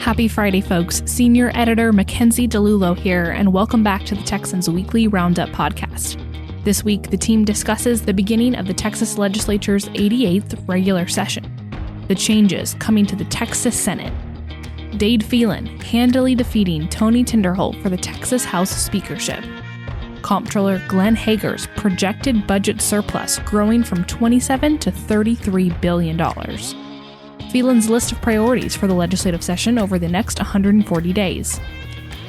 Happy Friday, folks. Senior editor Mackenzie DeLulo here, and welcome back to the Texan's weekly Roundup podcast. This week, the team discusses the beginning of the Texas legislature's 88th regular session, the changes coming to the Texas Senate, Dade Phelan handily defeating Tony Tinderholt for the Texas House speakership, Comptroller Glenn Hager's projected budget surplus growing from $27 to $33 billion, Phelan's list of priorities for the legislative session over the next 140 days,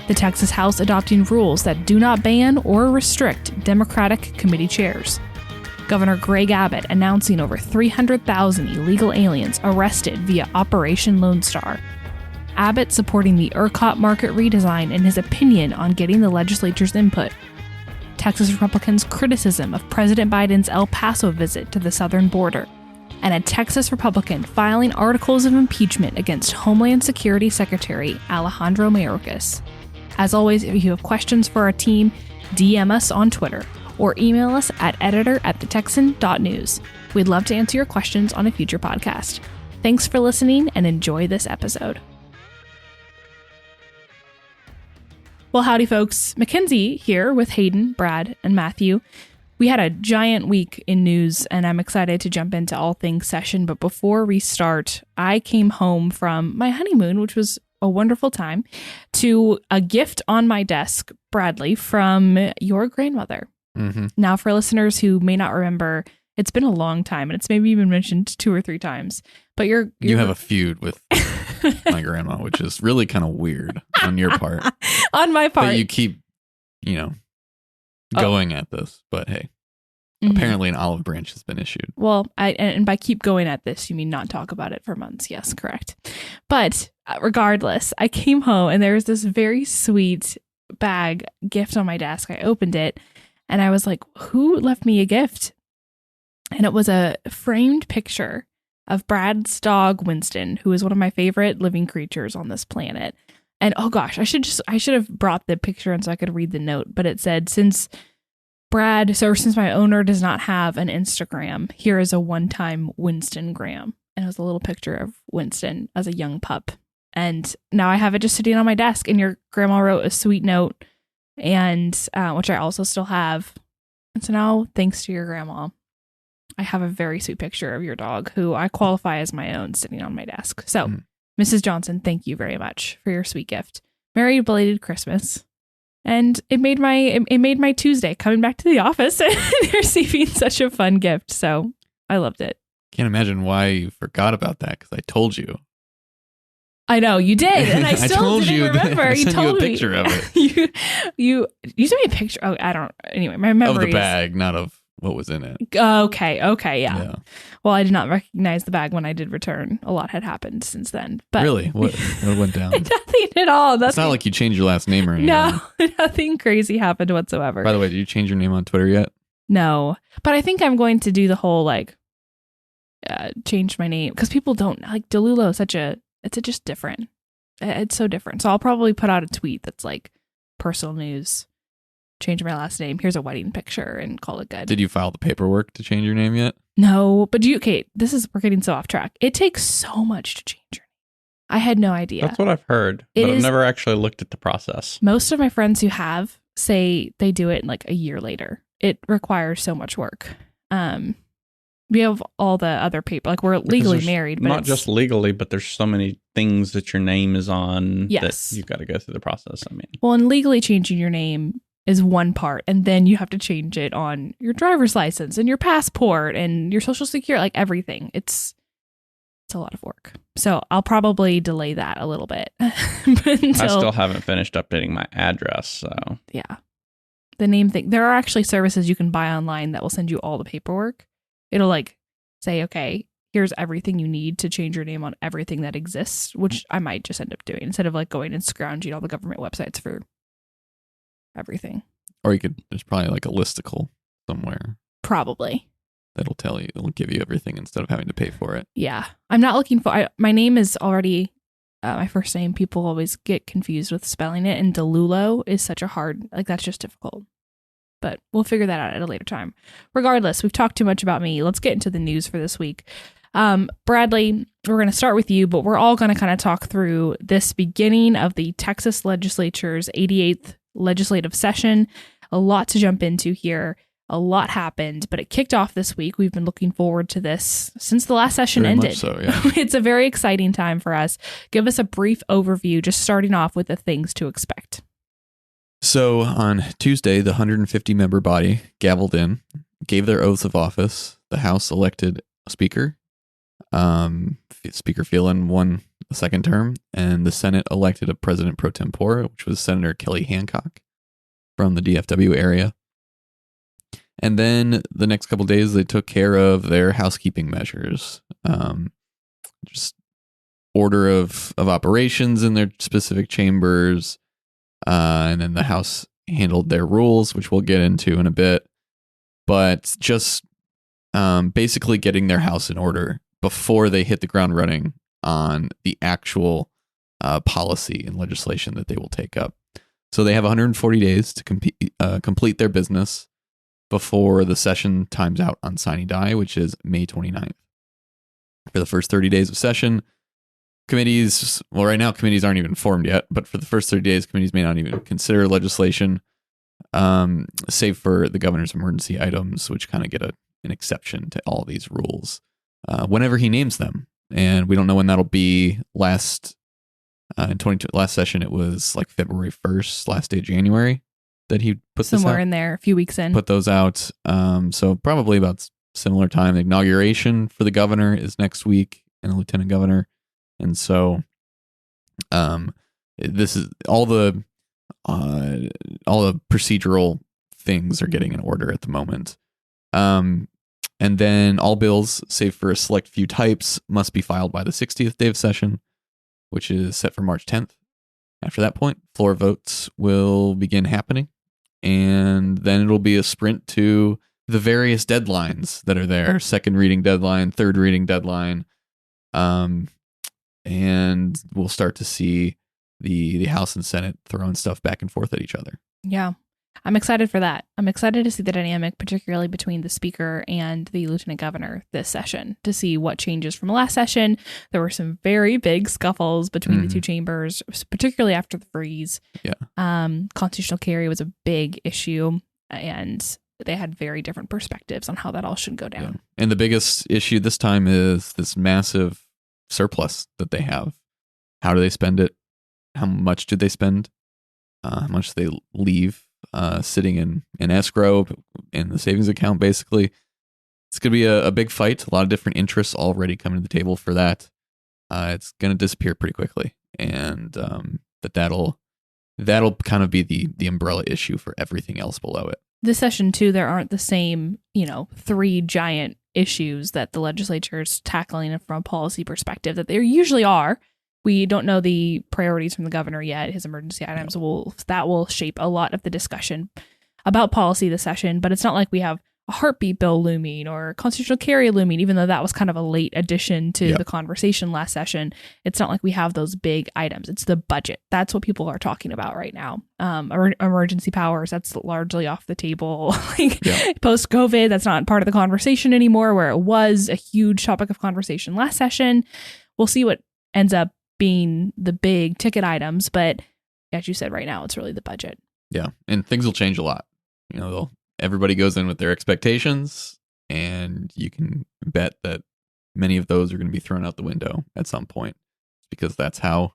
the Texas House adopting rules that do not ban or restrict Democratic committee chairs, Governor Greg Abbott announcing over 300,000 illegal aliens arrested via Operation Lone Star, Abbott supporting the ERCOT market redesign and his opinion on getting the legislature's input, Texas Republicans' criticism of President Biden's El Paso visit to the southern border, and a Texas Republican filing articles of impeachment against Homeland Security Secretary Alejandro Mayorkas. As always, if you have questions for our team, DM us on Twitter or email us at editor@thetexan.news. We'd love to answer your questions on a future podcast. Thanks for listening and enjoy this episode. Well, howdy, folks. Mackenzie here with Hayden, Brad, and Matthew. We had a giant week in news, and I'm excited to jump into all things session. But before we start, I came home from my honeymoon, which was a wonderful time, to a gift on my desk, Bradley, from your grandmother. Mm-hmm. Now, for listeners who may not remember, it's been a long time, and it's maybe even mentioned 2 or 3 times. But you have a feud with my grandma, which is really kind of weird on your part. On my part. But you keep, going at this. But hey, apparently an olive branch has been issued. Well, and by keep going at this, you mean not talk about it for months. Yes, correct. But regardless, I came home and there was this very sweet gift on my desk. I opened it and I was like, who left me a gift? And it was a framed picture of Brad's dog, Winston, who is one of my favorite living creatures on this planet. And oh gosh, I should have brought the picture in so I could read the note, but it said, since my owner does not have an Instagram, here is a one-time Winstongram. And it was a little picture of Winston as a young pup. And now I have it just sitting on my desk, and your grandma wrote a sweet note, and which I also still have. And so now, thanks to your grandma, I have a very sweet picture of your dog, who I qualify as my own, sitting on my desk. So, Mrs. Johnson, thank you very much for your sweet gift. Merry belated Christmas. And it made my Tuesday coming back to the office and receiving such a fun gift. So I loved it. Can't imagine why you forgot about that, because I told you. I know you did, and I still didn't remember. You told me. I sent you a picture of it. you sent me a picture. Oh, I don't. Anyway, my memory of the bag, not of what was in it. Okay, yeah. Well, I did not recognize the bag when I did return. A lot had happened since then. But really, what went down? Nothing at all. It's not like you changed your last name or anything. No, nothing crazy happened whatsoever. By the way, did you change your name on Twitter yet? No, but I think I'm going to do the whole change my name, because people don't like DeLulo. It's just different. It's so different. So I'll probably put out a tweet that's like personal news. Change my last name. Here's a wedding picture and call it good. Did you file the paperwork to change your name yet? No, but we're getting so off track. It takes so much to change your name. I had no idea. That's what I've heard, but I've never actually looked at the process. Most of my friends who have say they do it like a year later. It requires so much work. We have all the other paper, like we're legally married, but not just legally, but there's so many things that your name is on that you've got to go through the process. I mean, well, and legally changing your name is one part, and then you have to change it on your driver's license and your passport and your social security, like everything. It's a lot of work. So I'll probably delay that a little bit. I still haven't finished updating my address. So yeah, the name thing. There are actually services you can buy online that will send you all the paperwork. It'll say, okay, here's everything you need to change your name on everything that exists, which I might just end up doing instead of going and scrounging all the government websites for everything. Or there's probably a listicle somewhere. Probably. It'll give you everything instead of having to pay for it. Yeah. I'm not looking for, my name is already my first name. People always get confused with spelling it, and DeLulo is such a hard, that's just difficult. But we'll figure that out at a later time. Regardless, we've talked too much about me. Let's get into the news for this week. Bradley, we're going to start with you, but we're all going to kind of talk through this beginning of the Texas legislature's 88th legislative session. A lot to jump into here. A lot happened, but it kicked off this week. We've been looking forward to this since the last session Very ended. much so, yeah. It's a very exciting time for us. Give us a brief overview, just starting off with the things to expect. So on Tuesday, the 150-member body gavelled in, gave their oaths of office. The House elected a speaker. Speaker Phelan won the second term, and the Senate elected a president pro tempore, which was Senator Kelly Hancock from the DFW area. And then the next couple of days, they took care of their housekeeping measures, just order of operations in their specific chambers. And then the House handled their rules, which we'll get into in a bit. But just basically getting their house in order before they hit the ground running on the actual policy and legislation that they will take up. So they have 140 days to complete their business before the session times out on sine die, which is May 29th. For the first 30 days of session, committees, well, right now committees aren't even formed yet, but for the first 30 days, committees may not even consider legislation, save for the governor's emergency items, which kind of get an exception to all these rules whenever he names them. And we don't know when that'll be. Last session, it was like February 1st, last day of January, that he put somewhere in there, a few weeks in. Put those out. So probably about similar time. The inauguration for the governor is next week, and the lieutenant governor. And so this is all the procedural things are getting in order at the moment. And then all bills, save for a select few types, must be filed by the 60th day of session, which is set for March 10th. After that point, floor votes will begin happening. And then it'll be a sprint to the various deadlines that are there. Second reading deadline, third reading deadline. And we'll start to see the House and Senate throwing stuff back and forth at each other. Yeah. I'm excited for that. I'm excited to see the dynamic, particularly between the speaker and the lieutenant governor this session, to see what changes from last session. There were some very big scuffles between the two chambers, particularly after the freeze. Yeah. Constitutional carry was a big issue, and they had very different perspectives on how that all should go down. Yeah. And the biggest issue this time is this massive surplus that they have. How do they spend it? How much did they spend? How much do they leave sitting in escrow in the savings account, basically? It's going to be a big fight. A lot of different interests already coming to the table for that. It's going to disappear pretty quickly. And that'll kind of be the umbrella issue for everything else below it. This session, too, there aren't the same, three giant issues that the legislature is tackling from a policy perspective that there usually are. We don't know the priorities from the governor yet. His emergency items will shape a lot of the discussion about policy this session, but it's not like we have a heartbeat bill looming or constitutional carry looming, even though that was kind of a late addition to the conversation last session. It's not like we have those big items. It's the budget. That's what people are talking about right now. Emergency powers, that's largely off the table. Post-COVID, that's not part of the conversation anymore, where it was a huge topic of conversation last session. We'll see what ends up being the big ticket items, but as you said, right now it's really the budget. Yeah, and things will change a lot. Everybody goes in with their expectations, and you can bet that many of those are going to be thrown out the window at some point, because that's how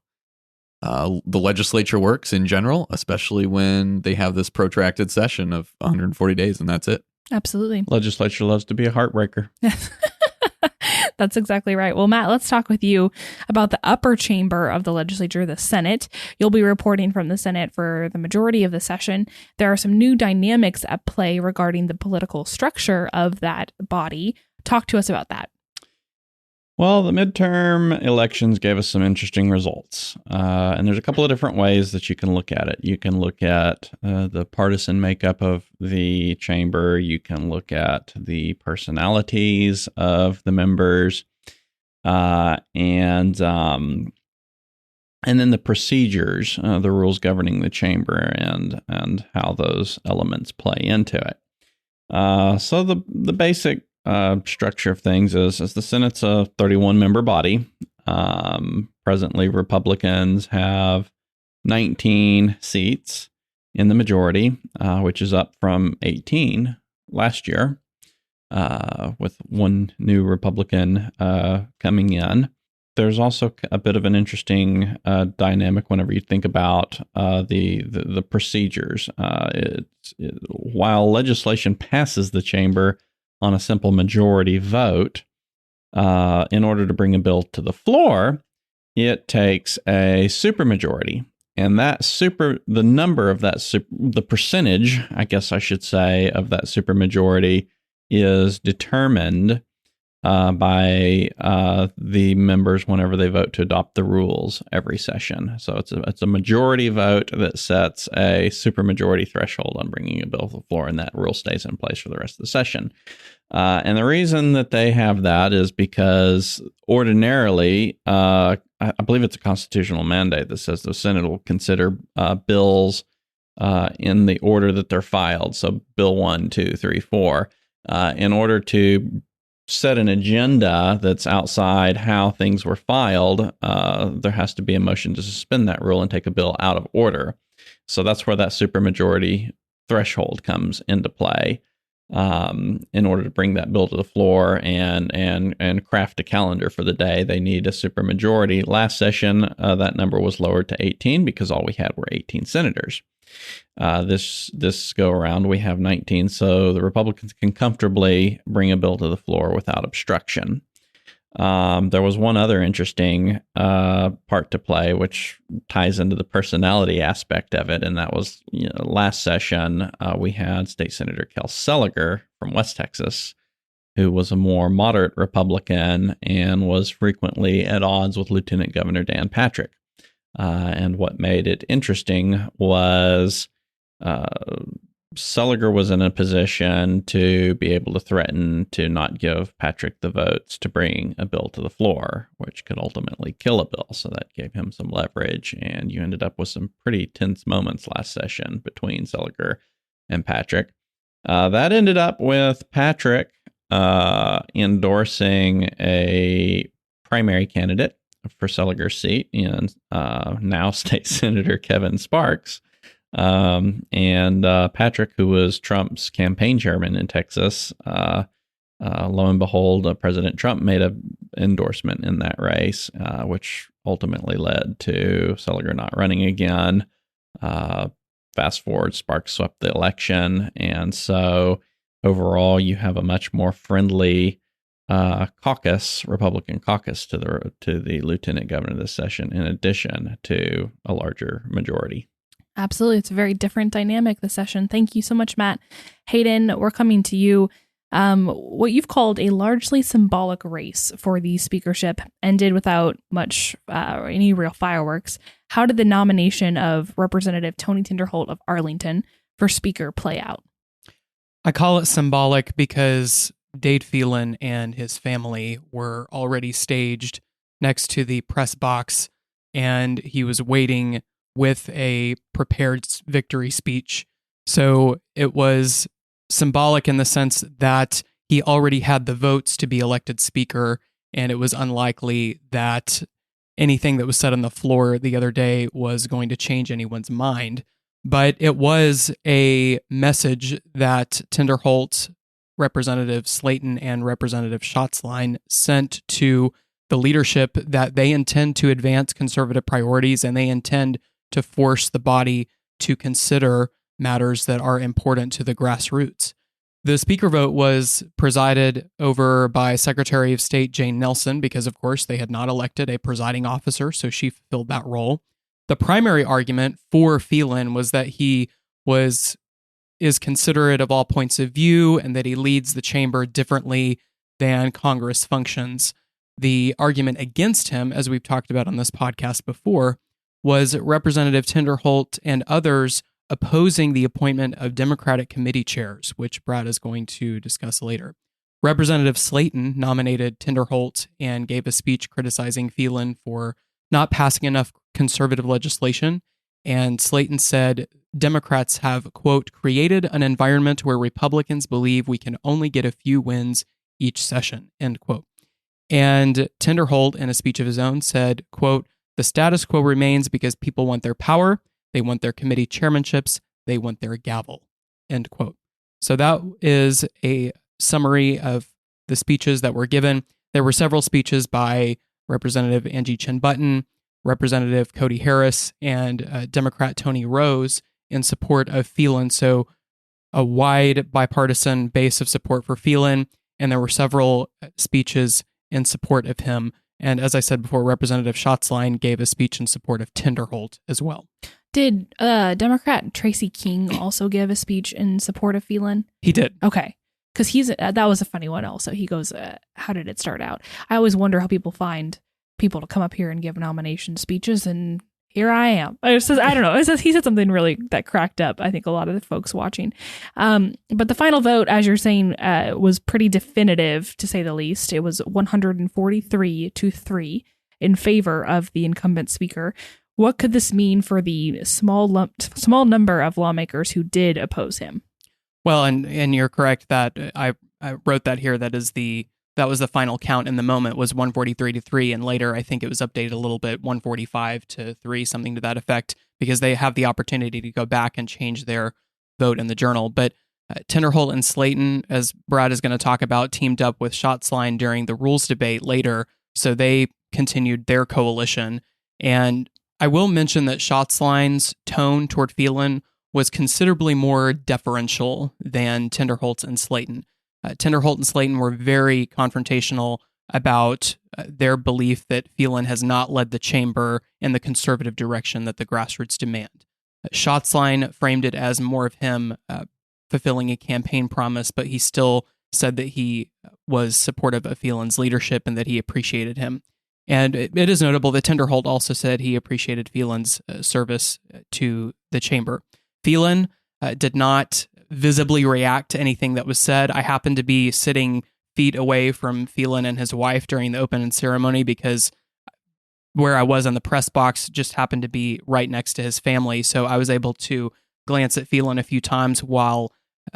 the legislature works in general, especially when they have this protracted session of 140 days, and that's it. Absolutely. Legislature loves to be a heartbreaker. That's exactly right. Well, Matt, let's talk with you about the upper chamber of the legislature, the Senate. You'll be reporting from the Senate for the majority of the session. There are some new dynamics at play regarding the political structure of that body. Talk to us about that. Well, the midterm elections gave us some interesting results. And there's a couple of different ways that you can look at it. You can look at the partisan makeup of the chamber. You can look at the personalities of the members, and then the procedures, the rules governing the chamber, and how those elements play into it. So the basic structure of things is the Senate's a 31-member body. Presently, Republicans have 19 seats in the majority, which is up from 18 last year, with one new Republican coming in. There's also a bit of an interesting dynamic whenever you think about the procedures. While legislation passes the chamber on a simple majority vote, in order to bring a bill to the floor, it takes a supermajority. And the number of the percentage, I guess I should say, of that supermajority is determined by the members whenever they vote to adopt the rules every session. So it's a majority vote that sets a supermajority threshold on bringing a bill to the floor, and that rule stays in place for the rest of the session. And the reason that they have that is because ordinarily, I believe it's a constitutional mandate that says the Senate will consider bills in the order that they're filed. So Bill 1, 2, 3, 4, in order to set an agenda that's outside how things were filed, there has to be a motion to suspend that rule and take a bill out of order. So that's where that supermajority threshold comes into play. In order to bring that bill to the floor and craft a calendar for the day, they need a supermajority. Last session, that number was lowered to 18 because all we had were 18 senators. This go around, we have 19, so the Republicans can comfortably bring a bill to the floor without obstruction. There was one other interesting part to play, which ties into the personality aspect of it, and that was last session we had State Senator Kel Seliger from West Texas, who was a more moderate Republican and was frequently at odds with Lieutenant Governor Dan Patrick. And what made it interesting was Seliger was in a position to be able to threaten to not give Patrick the votes to bring a bill to the floor, which could ultimately kill a bill. So that gave him some leverage, and you ended up with some pretty tense moments last session between Seliger and Patrick. That ended up with Patrick endorsing a primary candidate for Seliger's seat in now State Senator Kevin Sparks. And Patrick, who was Trump's campaign chairman in Texas, lo and behold, President Trump made an endorsement in that race, which ultimately led to Seliger not running again. Fast forward, Sparks swept the election, and so overall, you have a much more friendly Republican caucus to the lieutenant governor this session, in addition to a larger majority. Absolutely. It's a very different dynamic this session. Thank you so much, Matt. Hayden, we're coming to you. What you've called a largely symbolic race for the speakership ended without much any real fireworks. How did the nomination of Representative Tony Tinderholt of Arlington for speaker play out? I call it symbolic because Dade Phelan and his family were already staged next to the press box, and he was waiting with a prepared victory speech. So it was symbolic in the sense that he already had the votes to be elected speaker, and it was unlikely that anything that was said on the floor the other day was going to change anyone's mind. But it was a message that Tinderholt, Representative Slayton, and Representative Schatzline sent to the leadership that they intend to advance conservative priorities, and they intend to force the body to consider matters that are important to the grassroots. The speaker vote was presided over by Secretary of State Jane Nelson because, of course, they had not elected a presiding officer, so she fulfilled that role. The primary argument for Phelan was that he is considerate of all points of view and that he leads the chamber differently than Congress functions. The argument against him, as we've talked about on this podcast before, was Representative Tinderholt and others opposing the appointment of Democratic committee chairs, which Brad is going to discuss later. Representative Slayton nominated Tinderholt and gave a speech criticizing Phelan for not passing enough conservative legislation, and Slayton said Democrats have, quote, created an environment where Republicans believe we can only get a few wins each session, end quote. And Tinderholt, in a speech of his own, said, quote, "The status quo remains because people want their power, they want their committee chairmanships, they want their gavel," end quote. So that is a summary of the speeches that were given. There were several speeches by Representative Angie Chin Button, Representative Cody Harris, and Democrat Tony Rose in support of Phelan. So a wide bipartisan base of support for Phelan, and there were several speeches in support of him. And as I said before, Representative Schatzline gave a speech in support of Tinderholt as well. Did Democrat Tracy King also give a speech in support of Phelan? He did. Okay. Because that was a funny one also. He goes, how did it start out? I always wonder how people find people to come up here and give nomination speeches, and here I am. I don't know. He said something really that cracked up, I think, a lot of the folks watching. But the final vote, as you're saying, was pretty definitive, to say the least. It was 143-3 in favor of the incumbent speaker. What could this mean for the small number of lawmakers who did oppose him? Well, and you're correct that I wrote that here. That was the final count in the moment, was 143-3, and later I think it was updated a little bit, 145-3, something to that effect, because they have the opportunity to go back and change their vote in the journal. But Tinderholt and Slayton, as Brad is going to talk about, teamed up with Schatzline during the rules debate later, so they continued their coalition. And I will mention that Schatzline's tone toward Phelan was considerably more deferential than Tinderholt's and Slayton. Tinderholt and Slayton were very confrontational about their belief that Phelan has not led the chamber in the conservative direction that the grassroots demand. Schatzline framed it as more of him fulfilling a campaign promise, but he still said that he was supportive of Phelan's leadership and that he appreciated him. And it is notable that Tinderholt also said he appreciated Phelan's service to the chamber. Phelan did not visibly react to anything that was said. I happened to be sitting feet away from Phelan and his wife during the opening ceremony because where I was in the press box just happened to be right next to his family. So I was able to glance at Phelan a few times while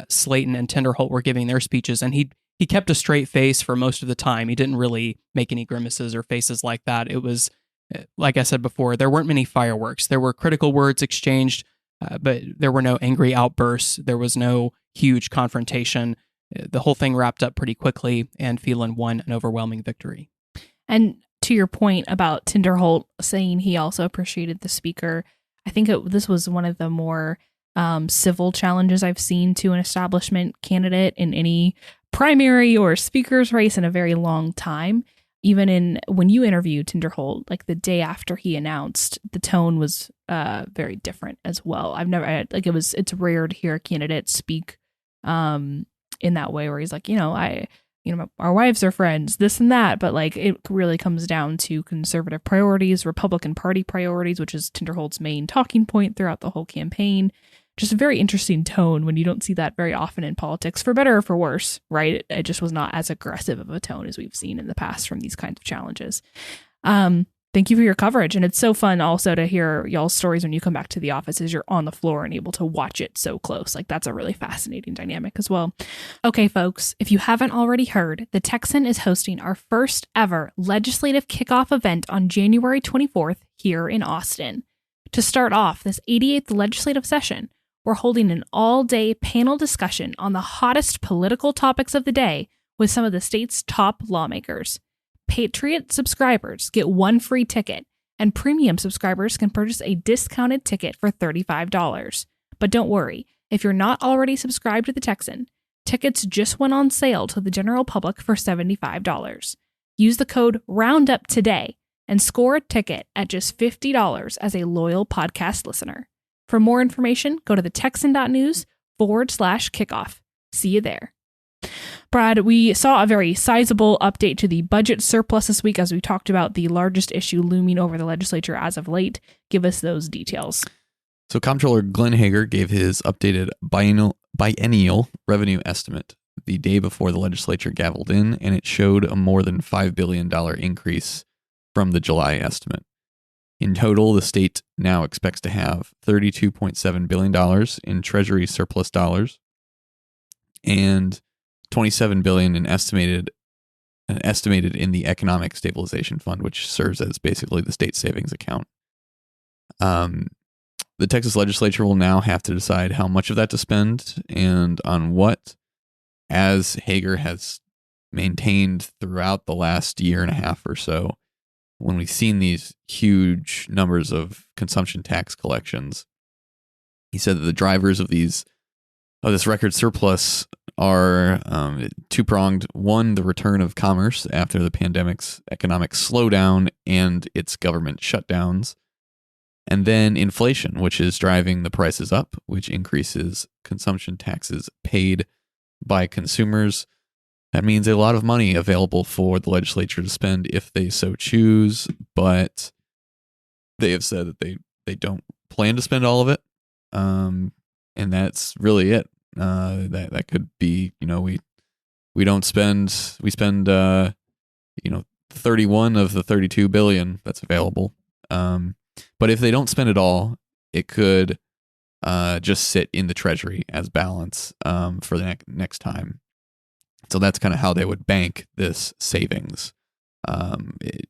Slayton and Tinderholt were giving their speeches. And he kept a straight face for most of the time. He didn't really make any grimaces or faces like that. It was, like I said before, there weren't many fireworks. There were critical words exchanged, but there were no angry outbursts. There was no huge confrontation. The whole thing wrapped up pretty quickly, and Phelan won an overwhelming victory. And to your point about Tinderholt saying he also appreciated the speaker, I think this was one of the more civil challenges I've seen to an establishment candidate in any primary or speaker's race in a very long time. Even when you interviewed Tinderholt, like the day after he announced, the tone was very different as well. It's rare to hear a candidate speak in that way where he's like, our wives are friends, this and that. But like, it really comes down to conservative priorities, Republican Party priorities, which is Tinderholt's main talking point throughout the whole campaign. Just a very interesting tone when you don't see that very often in politics, for better or for worse, right? It just was not as aggressive of a tone as we've seen in the past from these kinds of challenges. Thank you for your coverage. And it's so fun also to hear y'all's stories when you come back to the office as you're on the floor and able to watch it so close. Like, that's a really fascinating dynamic as well. Okay, folks, if you haven't already heard, the Texan is hosting our first ever legislative kickoff event on January 24th here in Austin. To start off this 88th legislative session, we're holding an all-day panel discussion on the hottest political topics of the day with some of the state's top lawmakers. Patriot subscribers get one free ticket, and premium subscribers can purchase a discounted ticket for $35. But don't worry, if you're not already subscribed to the Texan, tickets just went on sale to the general public for $75. Use the code ROUNDUP today and score a ticket at just $50 as a loyal podcast listener. For more information, go to thetexan.news/kickoff. See you there. Brad, we saw a very sizable update to the budget surplus this week as we talked about the largest issue looming over the legislature as of late. Give us those details. So Comptroller Glenn Hager gave his updated biennial revenue estimate the day before the legislature gavelled in, and it showed a more than $5 billion increase from the July estimate. In total, the state now expects to have $32.7 billion in Treasury surplus dollars and $27 billion in estimated estimated in the Economic Stabilization Fund, which serves as basically the state savings account. The Texas legislature will now have to decide how much of that to spend and on what, as Hager has maintained throughout the last year and a half or so, when we've seen these huge numbers of consumption tax collections. He said that the drivers of this record surplus are two-pronged. One, the return of commerce after the pandemic's economic slowdown and its government shutdowns. And then inflation, which is driving the prices up, which increases consumption taxes paid by consumers. That means a lot of money available for the legislature to spend if they so choose, but they have said that they don't plan to spend all of it. And that's really it. That could be, we spend 31 of the 32 billion that's available. But if they don't spend it all, it could just sit in the treasury as balance for the next time. So that's kind of how they would bank this savings,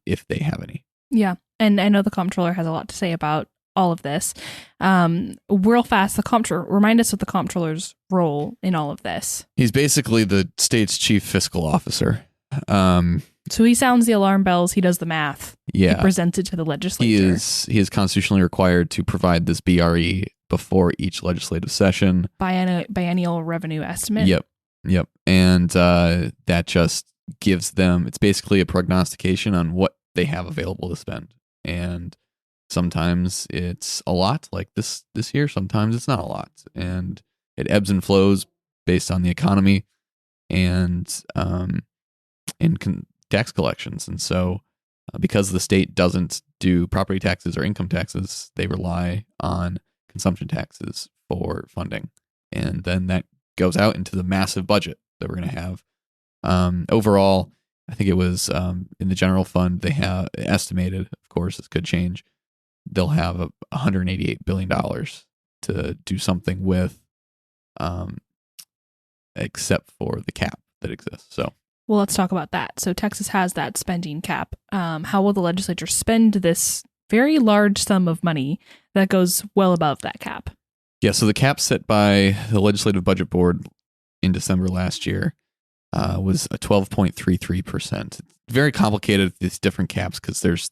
if they have any. Yeah. And I know the comptroller has a lot to say about all of this. Real fast, remind us of the comptroller's role in all of this. He's basically the state's chief fiscal officer. So he sounds the alarm bells. He does the math. Yeah. He presents it to the legislature. He is constitutionally required to provide this BRE before each legislative session. Biennial revenue estimate. Yep. And that just gives them, it's basically a prognostication on what they have available to spend. And sometimes it's a lot, like this year. Sometimes it's not a lot. And it ebbs and flows based on the economy and tax collections. And so because the state doesn't do property taxes or income taxes, they rely on consumption taxes for funding. And then that goes out into the massive budget that we're going to have. Overall, I think it was in the general fund, they have estimated, of course, this could change, they'll have $188 billion to do something with, except for the cap that exists. So, well, let's talk about that. So Texas has that spending cap. How will the legislature spend this very large sum of money that goes well above that cap? Yeah, so the cap set by the Legislative Budget Board in December last year was a 12.33%. It's very complicated, these different caps, because there's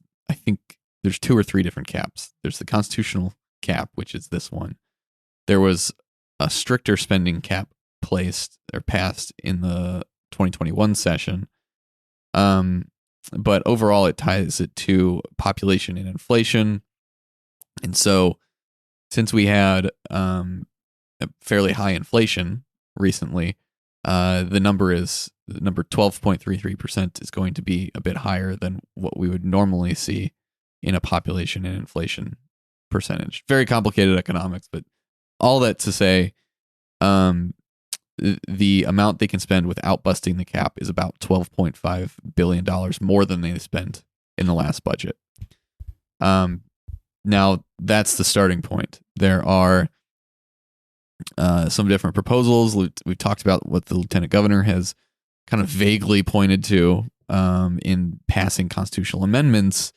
2 or 3 different caps. There's the constitutional cap, which is this one. There was a stricter spending cap passed in the 2021 session. But overall, it ties it to population and inflation. And so since we had a fairly high inflation recently, the number 12.33% is going to be a bit higher than what we would normally see in a population and inflation percentage. Very complicated economics, but all that to say, the amount they can spend without busting the cap is about $12.5 billion more than they spent in the last budget. Now, that's the starting point. There are some different proposals. We've talked about what the lieutenant governor has kind of vaguely pointed to in passing constitutional amendments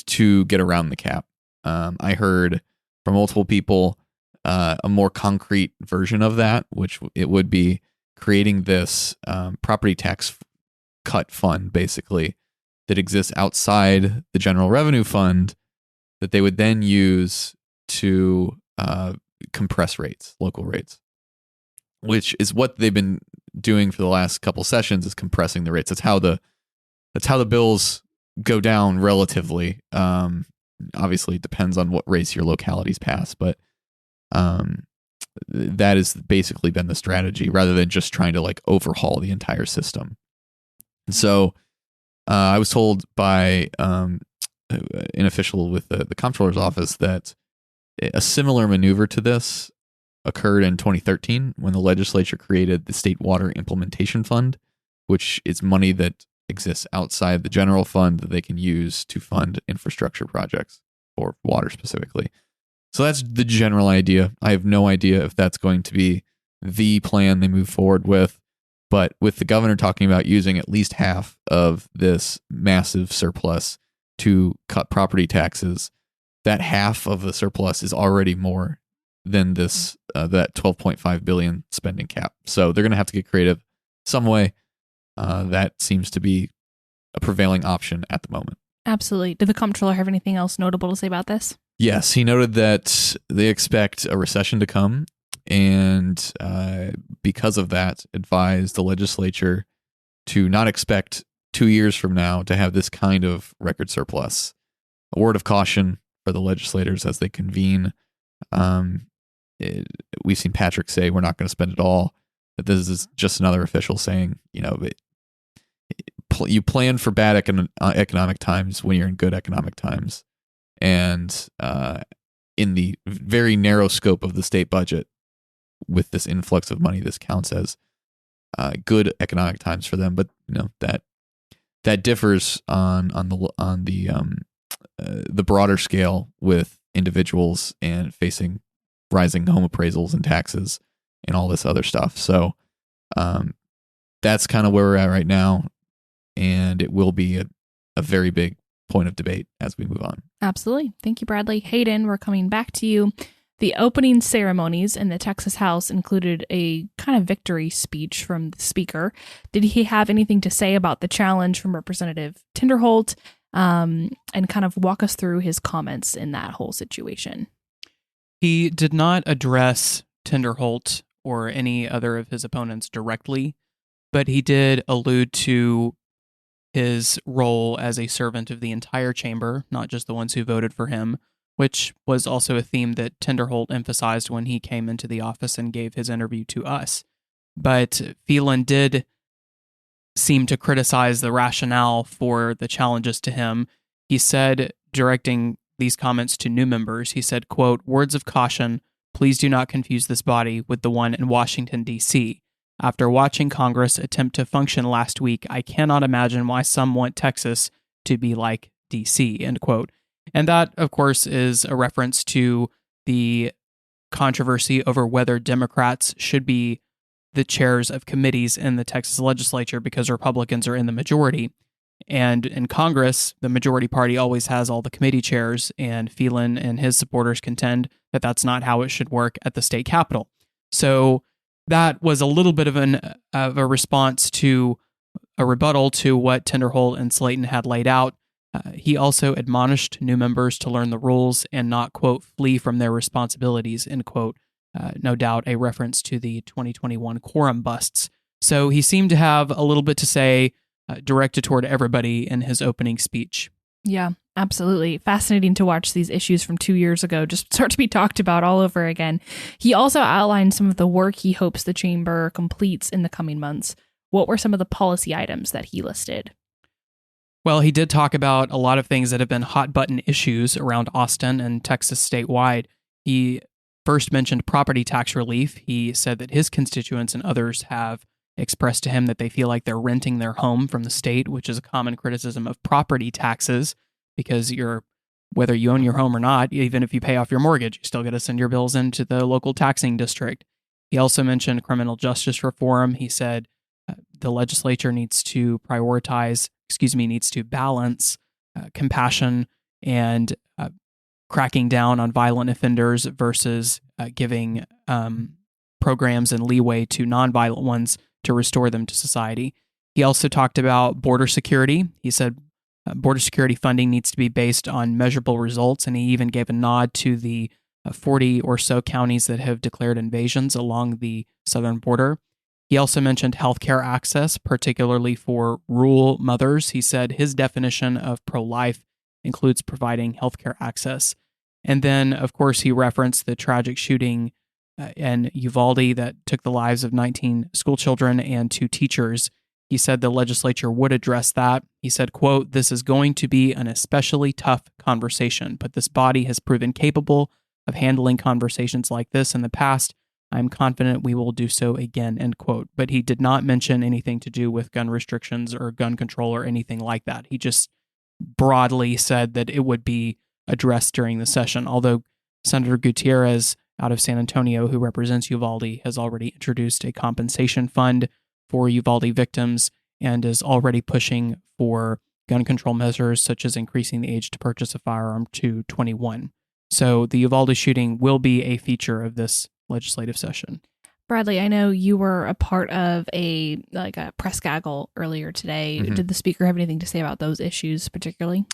to get around the cap. I heard from multiple people a more concrete version of that, which it would be creating this property tax cut fund, basically, that exists outside the general revenue fund that they would then use to compress rates, local rates, which is what they've been doing for the last couple sessions, is compressing the rates. That's how the bills go down relatively. Obviously, it depends on what race your localities pass, but that has basically been the strategy, rather than just trying to like overhaul the entire system. And so I was told by an official with the comptroller's office that a similar maneuver to this occurred in 2013 when the legislature created the State Water Implementation Fund, which is money that exists outside the general fund that they can use to fund infrastructure projects, or water specifically. So that's the general idea. I have no idea if that's going to be the plan they move forward with, But with the governor talking about using at least half of this massive surplus to cut property taxes, that half of the surplus is already more than this that 12.5 billion spending cap. So they're going to have to get creative some way. That seems to be a prevailing option at the moment. Absolutely. Did the comptroller have anything else notable to say about this? Yes, he noted that they expect a recession to come, and because of that, advised the legislature to not expect 2 years from now to have this kind of record surplus. A word of caution for the legislators as they convene. We've seen Patrick say we're not going to spend it all. That this is just another official saying, you plan for bad economic times when you're in good economic times. And in the very narrow scope of the state budget, with this influx of money, this counts as good economic times for them. But that differs on the broader scale with individuals and facing rising home appraisals and taxes and all this other stuff. So that's kind of where we're at right now, and it will be a very big point of debate as we move on. Absolutely. Thank you, Bradley. Hayden, we're coming back to you. The opening ceremonies in the Texas House included a kind of victory speech from the speaker. Did he have anything to say about the challenge from Representative Tinderholt, and kind of walk us through his comments in that whole situation? He did not address Tinderholt or any other of his opponents directly, but he did allude to his role as a servant of the entire chamber, not just the ones who voted for him, which was also a theme that Tinderholt emphasized when he came into the office and gave his interview to us. But Phelan did seem to criticize the rationale for the challenges to him. He said, directing these comments to new members, he said, quote, "Words of caution, please do not confuse this body with the one in Washington, D.C. After watching Congress attempt to function last week, I cannot imagine why some want Texas to be like D.C., end quote. And that, of course, is a reference to the controversy over whether Democrats should be the chairs of committees in the Texas legislature because Republicans are in the majority. And in Congress, the majority party always has all the committee chairs, and Phelan and his supporters contend that that's not how it should work at the state capitol. So that was a little bit of a response to a rebuttal to what Tinderholt and Slayton had laid out. He also admonished new members to learn the rules and not, quote, flee from their responsibilities, end quote. No doubt a reference to the 2021 quorum busts. So he seemed to have a little bit to say, directed toward everybody in his opening speech. Yeah, absolutely. Fascinating to watch these issues from 2 years ago just start to be talked about all over again. He also outlined some of the work he hopes the chamber completes in the coming months. What were some of the policy items that he listed? Well, he did talk about a lot of things that have been hot button issues around Austin and Texas statewide. He first mentioned property tax relief. He said that his constituents and others have expressed to him that they feel like they're renting their home from the state, which is a common criticism of property taxes, because whether you own your home or not, even if you pay off your mortgage, you still got to send your bills into the local taxing district. He also mentioned criminal justice reform. He said the legislature needs to balance compassion and cracking down on violent offenders versus giving programs and leeway to nonviolent ones to restore them to society. He also talked about border security. He said border security funding needs to be based on measurable results, and he even gave a nod to the 40 or so counties that have declared invasions along the southern border. He also mentioned healthcare access, particularly for rural mothers. He said his definition of pro-life includes providing healthcare access. And then, of course, he referenced the tragic shooting in Uvalde that took the lives of 19 school children and 2 teachers. He said the legislature would address that. He said, quote, "This is going to be an especially tough conversation, but this body has proven capable of handling conversations like this in the past. I'm confident we will do so again," end quote. But he did not mention anything to do with gun restrictions or gun control or anything like that. He just broadly said that it would be addressed during the session, although Senator Gutierrez out of San Antonio, who represents Uvalde, has already introduced a compensation fund for Uvalde victims and is already pushing for gun control measures such as increasing the age to purchase a firearm to 21. So the Uvalde shooting will be a feature of this legislative session. Bradley, I know you were a part of a press gaggle earlier today. Mm-hmm. Did the speaker have anything to say about those issues particularly?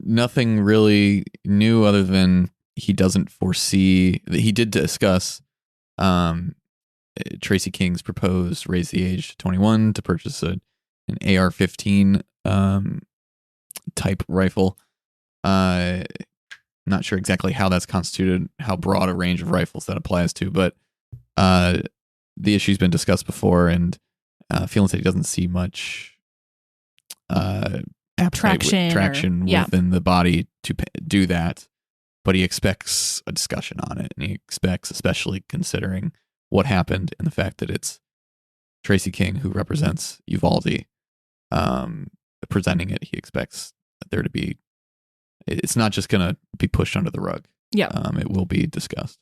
Nothing really new other than he doesn't foresee. He did discuss Tracy King's proposed raise the age to 21 to purchase an AR-15 type rifle. Not sure exactly how that's constituted, how broad a range of rifles that applies to, but the issue's been discussed before, and feels that he doesn't see much traction within the body to do that, but he expects a discussion on it, and he expects, especially considering what happened and the fact that it's Tracy King who represents Uvalde presenting it. He expects there to be, it's not just going to be pushed under the rug. Yeah. It will be discussed.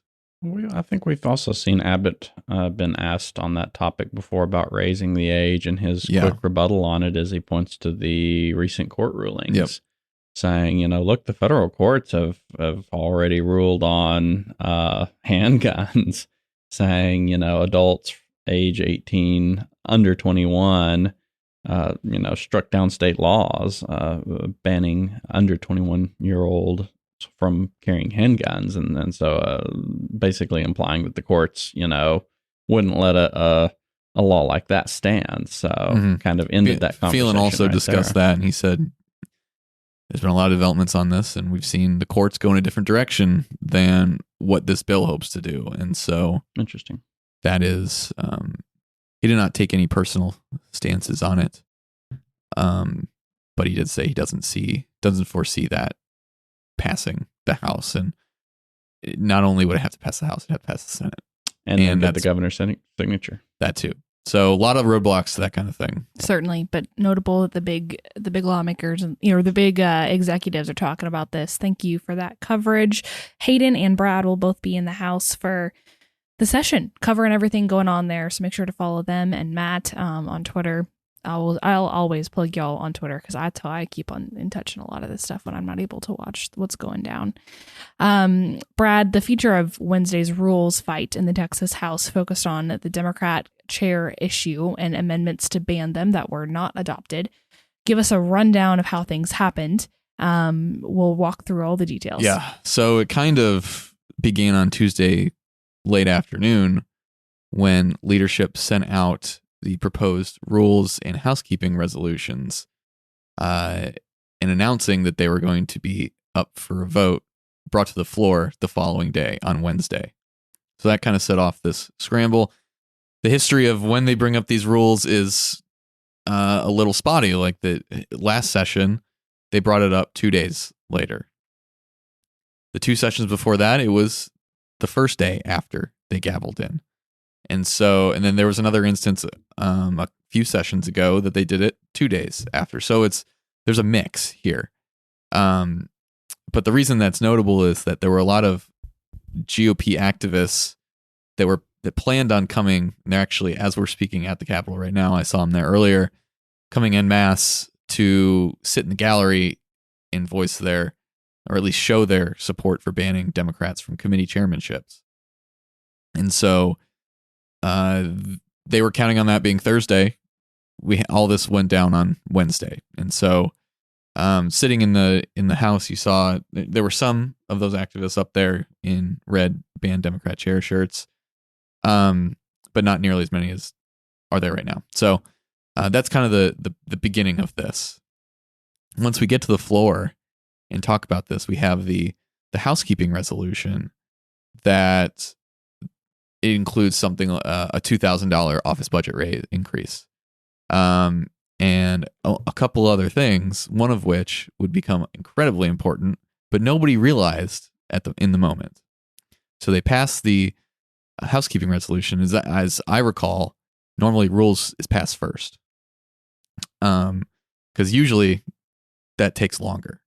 I think we've also seen Abbott been asked on that topic before about raising the age, and his quick rebuttal on it is he points to the recent court rulings, saying, look, the federal courts have already ruled on handguns, saying, adults age 18 under 21, struck down state laws banning under 21-year-old from carrying handguns, and so basically implying that the courts, wouldn't let a law like that stand. So kind of ended that conversation. Phelan also right discussed there. that, and he said there's been a lot of developments on this, and we've seen the courts go in a different direction than what this bill hopes to do. And so interesting. That is, he did not take any personal stances on it, but he did say he doesn't foresee that passing the House, and not only would it have to pass the House, it'd have to pass the Senate, and get the governor's signature. That too. So a lot of roadblocks to that kind of thing. Certainly, but notable that the big lawmakers and the big executives are talking about this. Thank you for that coverage. Hayden and Brad will both be in the House for the session, covering everything going on there. So make sure to follow them and Matt on Twitter. I'll always plug y'all on Twitter because that's how I keep in touch in a lot of this stuff when I'm not able to watch what's going down. Brad, the feature of Wednesday's rules fight in the Texas House focused on the Democrat chair issue and amendments to ban them that were not adopted. Give us a rundown of how things happened. We'll walk through all the details. Yeah. So it kind of began on Tuesday late afternoon when leadership sent out the proposed rules and housekeeping resolutions and announcing that they were going to be up for a vote, brought to the floor the following day on Wednesday. So that kind of set off this scramble. The history of when they bring up these rules is a little spotty. Like the last session, they brought it up 2 days later. The 2 sessions before that, it was the first day after they gavelled in. And then there was another instance a few sessions ago that they did it 2 days after. So there's a mix here. But the reason that's notable is that there were a lot of GOP activists that planned on coming. And they're actually, as we're speaking at the Capitol right now, I saw them there earlier, coming en masse to sit in the gallery and voice or at least show their support for banning Democrats from committee chairmanships. And so they were counting on that being Thursday. All this went down on Wednesday. And so sitting in the House, you saw there were some of those activists up there in red ban Democrat chair shirts, but not nearly as many as are there right now. So that's kind of the beginning of this. Once we get to the floor and talk about this, we have the housekeeping resolution that it includes something a $2,000 office budget rate increase, and a couple other things. One of which would become incredibly important, but nobody realized in the moment. So they passed the housekeeping resolution. As I recall, normally rules is passed first, because usually that takes longer.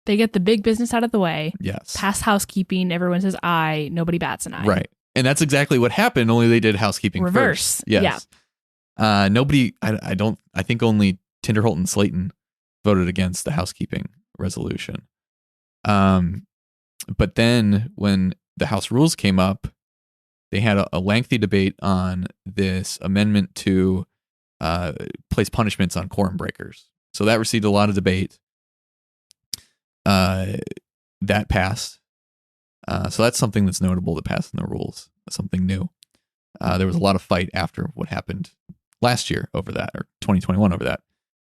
They get the big business out of the way. Yes. Pass housekeeping. Everyone says aye. Nobody bats an eye. Right. And that's exactly what happened, only they did housekeeping Reverse. first. Yes. Nobody, I think only Tinderholt and Slayton voted against the housekeeping resolution. But then when the House rules came up, they had a lengthy debate on this amendment to place punishments on quorum breakers. So that received a lot of debate. That passed. So that's something that's notable that passed in the rules, something new. There was a lot of fight after what happened last year over that, or 2021 over that.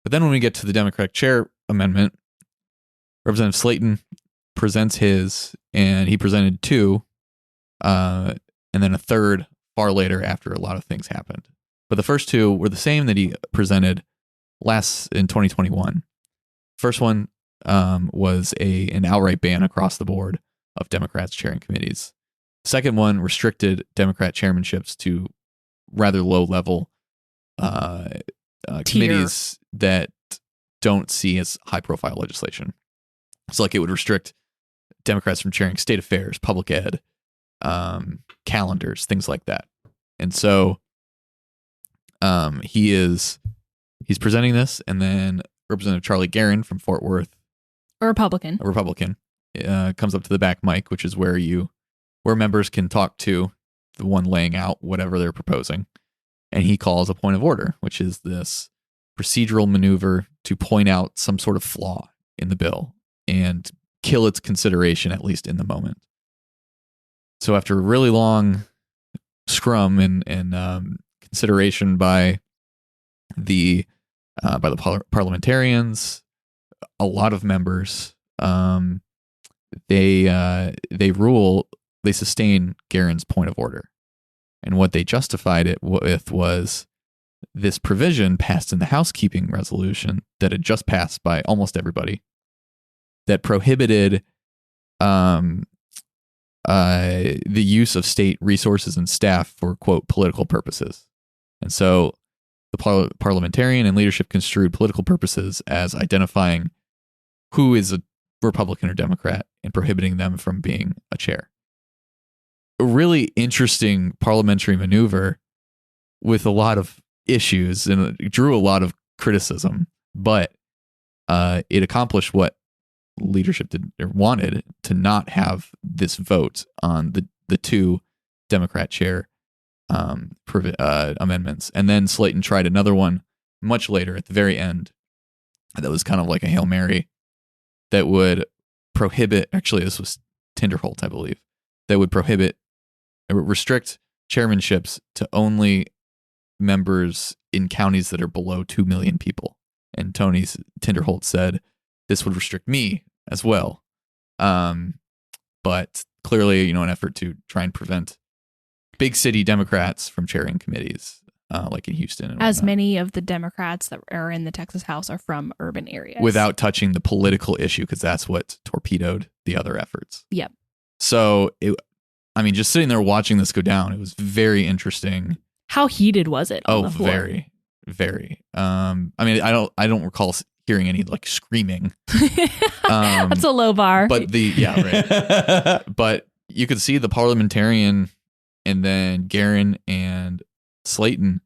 But then when we get to the Democratic chair amendment, Representative Slayton presents his, and he presented two, and then a third far later after a lot of things happened. But the first two were the same that he presented in 2021. First one was an outright ban across the board of Democrats chairing committees. Second one restricted Democrat chairmanships to rather low level committees that don't see as high profile legislation. So like it would restrict Democrats from chairing state affairs, public ed, calendars, things like that. And so he's presenting this, and then Representative Charlie Guerin from Fort Worth, a Republican, comes up to the back mic, which is where members can talk to the one laying out whatever they're proposing. And he calls a point of order, which is this procedural maneuver to point out some sort of flaw in the bill and kill its consideration, at least in the moment. So after a really long scrum and consideration by the parliamentarians, a lot of members, they sustain Guerin's point of order. And what they justified it with was this provision passed in the housekeeping resolution that had just passed by almost everybody that prohibited the use of state resources and staff for, quote, political purposes. And so the parliamentarian and leadership construed political purposes as identifying who is a Republican or Democrat and prohibiting them from being a chair. A really interesting parliamentary maneuver with a lot of issues, and it drew a lot of criticism, but it accomplished what leadership wanted, to not have this vote on the two Democrat chair amendments. And then Slayton tried another one much later at the very end that was kind of like a Hail Mary that would prohibit, actually this was Tinderholt, I believe, that would restrict chairmanships to only members in counties that are below 2 million people. And Tinderholt said, this would restrict me as well. But clearly, an effort to try and prevent big city Democrats from chairing committees, like in Houston. And as many of the Democrats that are in the Texas House are from urban areas. Without touching the political issue, because that's what torpedoed the other efforts. Yep. So, just sitting there watching this go down, it was very interesting. How heated was it on the floor? Very, very. I don't recall hearing any like screaming. That's a low bar. But right. But you could see the parliamentarian and then Guerin and Slayton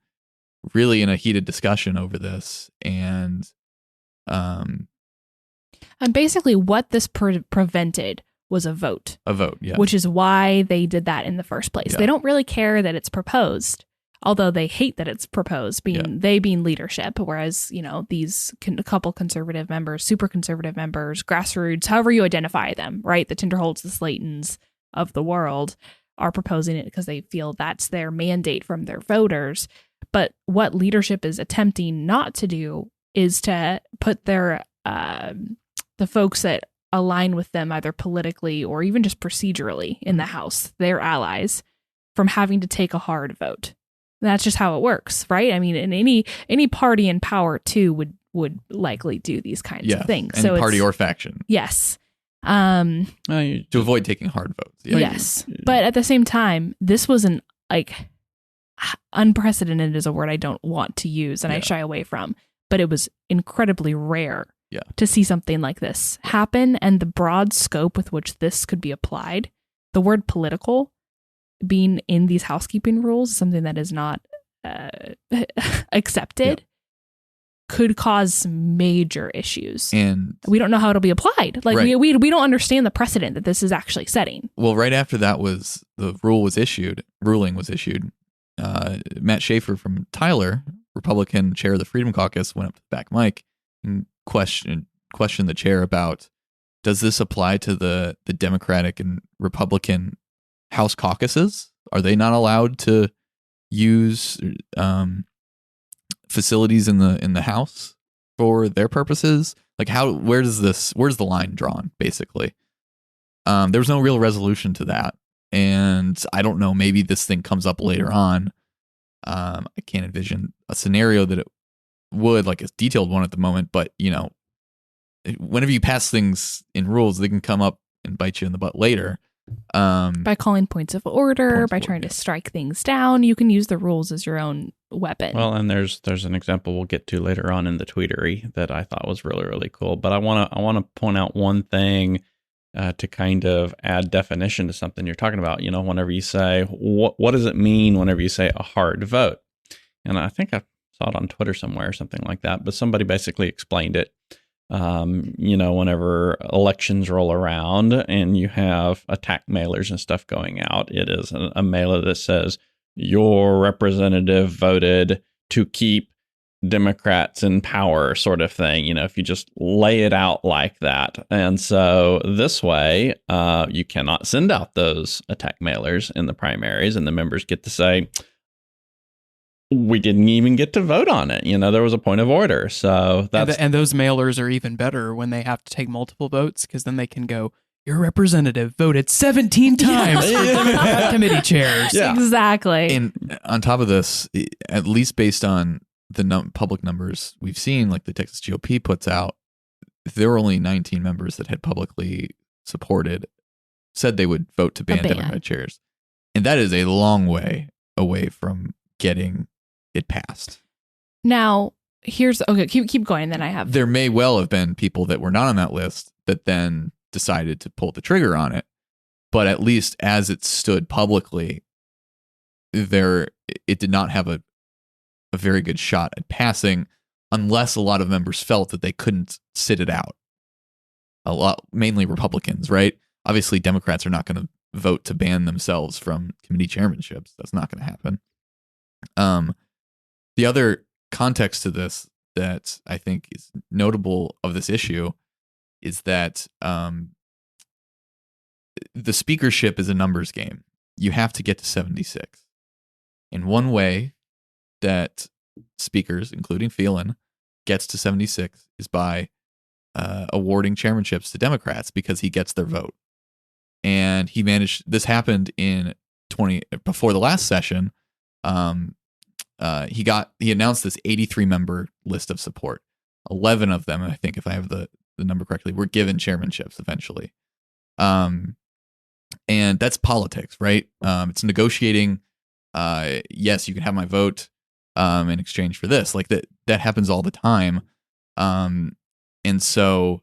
really in a heated discussion over this, and basically what this prevented was a vote. Yeah. Which is why they did that in the first place. Yeah. They don't really care that it's proposed, although they hate that it's proposed, they being leadership, whereas, these couple conservative members, super conservative members, grassroots, however you identify them, right? The Tinderholts, the Slaytons of the world are proposing it because they feel that's their mandate from their voters. But what leadership is attempting not to do is to put their the folks that align with them either politically or even just procedurally in the House, their allies, from having to take a hard vote. That's just how it works, right? And any party in power too would likely do these kinds of things. Any party or faction. Yes. To avoid taking hard votes. Yeah. Yes. But at the same time, this was unprecedented is a word I don't want to use and I shy away from, but it was incredibly rare to see something like this happen, and the broad scope with which this could be applied. The word political being in these housekeeping rules, something that is not accepted, could cause some major issues. And we don't know how it'll be applied. Like right. we don't understand the precedent that this is actually setting. Well, right after that ruling was issued, Matt Schaefer from Tyler, Republican chair of the Freedom Caucus, went up to the back mic and questioned the chair about, does this apply to the Democratic and Republican House caucuses? Are they not allowed to use facilities in the House for their purposes? Like, where's the line drawn, basically? There was no real resolution to that. And I don't know, maybe this thing comes up later on. I can't envision a scenario that it would, like a detailed one at the moment, but whenever you pass things in rules, they can come up and bite you in the butt later. By calling points of order, by trying to strike things down, you can use the rules as your own weapon. Well, and there's an example we'll get to later on in the tweetery that I thought was really, really cool. But I want to point out one thing to kind of add definition to something you're talking about. Whenever you say, what does it mean whenever you say a hard vote? And I think I saw it on Twitter somewhere or something like that, but somebody basically explained it. Whenever elections roll around and you have attack mailers and stuff going out, it is a mailer that says your representative voted to keep Democrats in power, sort of thing, if you just lay it out like that. And so this way, you cannot send out those attack mailers in the primaries, and the members get to say, we didn't even get to vote on it. There was a point of order. So that's and those mailers are even better when they have to take multiple votes, because then they can go, your representative voted 17 times for Democrat committee chairs. Yeah. Exactly. And on top of this, at least based on the public numbers we've seen, like the Texas GOP puts out, there were only 19 members that had publicly said they would vote to ban Democrat chairs. And that is a long way away from getting it passed. Now, keep going. Then I have. There may well have been people that were not on that list that then decided to pull the trigger on it, but at least as it stood publicly, it did not have a very good shot at passing, unless a lot of members felt that they couldn't sit it out. Mainly Republicans, right? Obviously, Democrats are not going to vote to ban themselves from committee chairmanships. That's not going to happen. The other context to this that I think is notable of this issue is that the speakership is a numbers game. You have to get to 76. And one way that speakers, including Phelan, gets to 76 is by awarding chairmanships to Democrats, because he gets their vote. And this happened before the last session. He announced this 83 member list of support. 11 of them, I think, if I have the number correctly, were given chairmanships eventually. And that's politics, right? It's negotiating. Yes, you can have my vote in exchange for this. Like that happens all the time. And so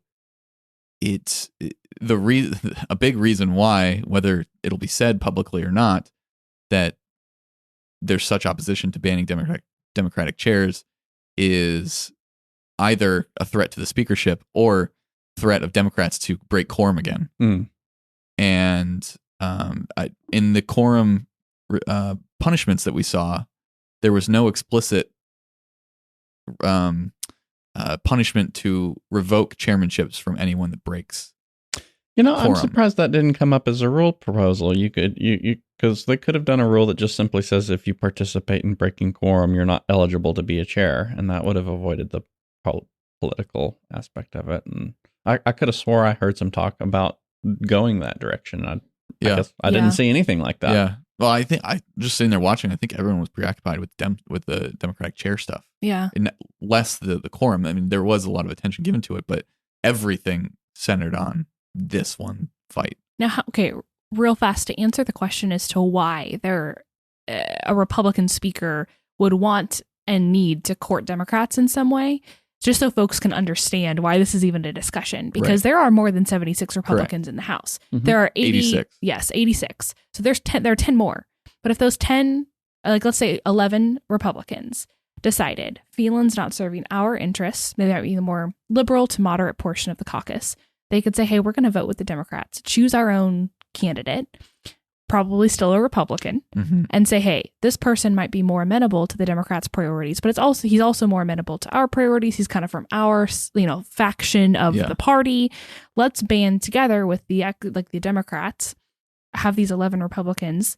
it's a big reason why, whether it'll be said publicly or not, that there's such opposition to banning Democratic chairs is either a threat to the speakership or threat of Democrats to break quorum again. And in the quorum punishments that we saw, there was no explicit punishment to revoke chairmanships from anyone that breaks. Quorum. I'm surprised that didn't come up as a rule proposal. You because they could have done a rule that just simply says if you participate in breaking quorum, you're not eligible to be a chair, and that would have avoided the political aspect of it. And I could have swore I heard some talk about going that direction. I guess I didn't see anything like that. Yeah. Well, I think I just sitting there watching. I think everyone was preoccupied with the Democratic chair stuff. Yeah. And less the quorum. I mean, there was a lot of attention given to it, but everything centered on this one fight. Now, real fast, to answer the question as to why a Republican speaker would want and need to court Democrats in some way, just so folks can understand why this is even a discussion, because there are more than 76 Republicans in the House. Mhm. There are 86. Yes, 86. So there are 10 more. But if those 10, like let's say 11 Republicans decided Phelan's not serving our interests, maybe that would be the more liberal to moderate portion of the caucus, they could say, hey, we're going to vote with the Democrats, choose our own candidate, probably still a Republican, and say, hey, this person might be more amenable to the Democrats' priorities, but he's also more amenable to our priorities. He's kind of from our, faction of the party. Let's band together with the Democrats, have these 11 Republicans